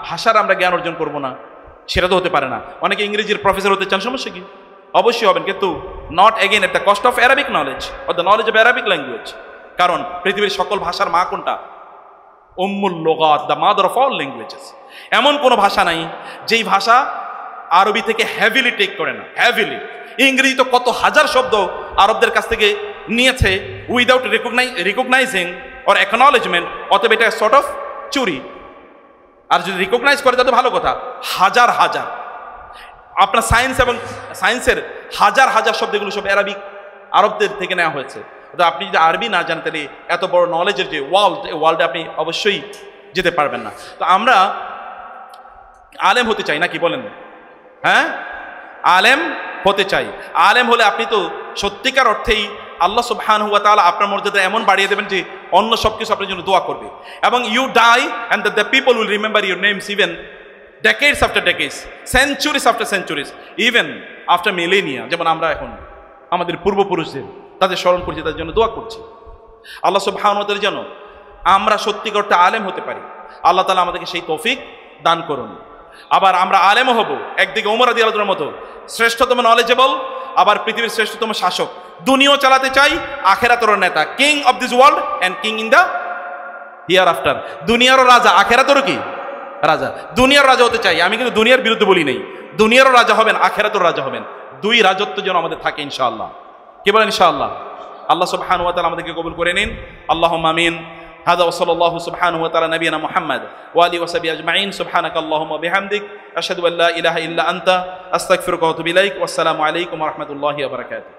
ভাষার আমরা জ্ঞান অর্জন করব না, সেটা তো হতে পারে না। অনেকে ইংরেজির প্রফেসর হতে চান, সমস্যা কি? অবশ্যই হবেন, কিন্তু not again at the cost of Arabic knowledge or the knowledge of Arabic language. কারণ পৃথিবীর সকল ভাষার মা কোনটা? উম্মুল লুগাত, the mother of all languages. এমন কোনো ভাষা নাই যেই ভাষা আরবি থেকে হ্যাভিলি টেক করে না, হ্যাভিলি। ইংরেজি তো কত হাজার শব্দ আরবদের কাছ থেকে নিয়েছে উইদাউট রিকগনাইজিং অর অ্যাকনলেজমেন্ট, অতএব এটা সর্ট অফ চুরি। আর যদি রিকগনাইজ করে তাহলে ভালো কথা। হাজার হাজার আপনার সায়েন্স এবং সায়েন্সের হাজার হাজার শব্দগুলো সব আরবিক আরবদের থেকে নেওয়া হয়েছে। তো আপনি যদি আরবি না জানেন তাহলে এত বড় নলেজের যে ওয়ার্ল্ডে আপনি অবশ্যই যেতে পারবেন না। তো আমরা আলেম হতে চাই নাকি বলেন? হ্যাঁ, আলেম হতে চাই। আলেম হলে আপনি তো সত্যিকার অর্থেই আল্লাহ সুবহানাহু ওয়া তাআলা আপনার মর্যাদা এমন বাড়িয়ে দেবেন যে অন্য সব কিছু আপনার জন্য দোয়া করবে। এবং you die and the people will remember your names even decades after decades, centuries after centuries, even after millennia। যেমন আমরা এখন আমাদের পূর্বপুরুষদের তাদের স্মরণ করছি, তাদের জন্য দোয়া করছি। আল্লাহ সুবহানাহু ওয়া তাআলা যেন আমরা সত্যিকার অর্থে আলেম হতে পারি, আল্লাহ তাআলা আমাদেরকে সেই তৌফিক দান করুন। আবার আমরা আলেম হব একদিকে ওমর রাদিয়াল্লাহু আনহুর মতো শ্রেষ্ঠতম নলেজেবল, আবার পৃথিবীর শ্রেষ্ঠতম শাসক, দুনিয়াও চালাতে চাই, আখিরাতেরও নেতা, king of this world and king in the hereafter. দুনিয়ারও রাজা, আখিরাতেরও কি রাজা। দুনিয়ার রাজা হতে চাই আমি, কিন্তু দুনিয়ার বিরুদ্ধে বলি নেই। দুনিয়ারও রাজা হবেন, আখিরাতেরও রাজা হবেন, দুই রাজত্ব যেন আমাদের থাকে ইনশাআল্লাহ। কি বলেন ইনশাআল্লাহ? আল্লাহ সুবহানাহু ওয়া তাআলা আমাদেরকে কবুল করে নিন। আল্লাহুম্মা আমিন। হাযা ওয়া সাল্লাল্লাহু সুবহানাহু ওয়া তাআলা নবিয়ানা মুহাম্মদ ওয়া আলিহি ওয়া সাহবিহি আজমাইন। সুবহানাকা আল্লাহুম্মা বিহামদিক আশহাদু আল্লা ইলাহা ইল্লা আনতা আস্তাগফিরুকা ওয়া আতুবু ইলাইক। ওয়াসসালামু আলাইকুম ওয়া রাহমাতুল্লাহি ওয়া বারাকাতুহু।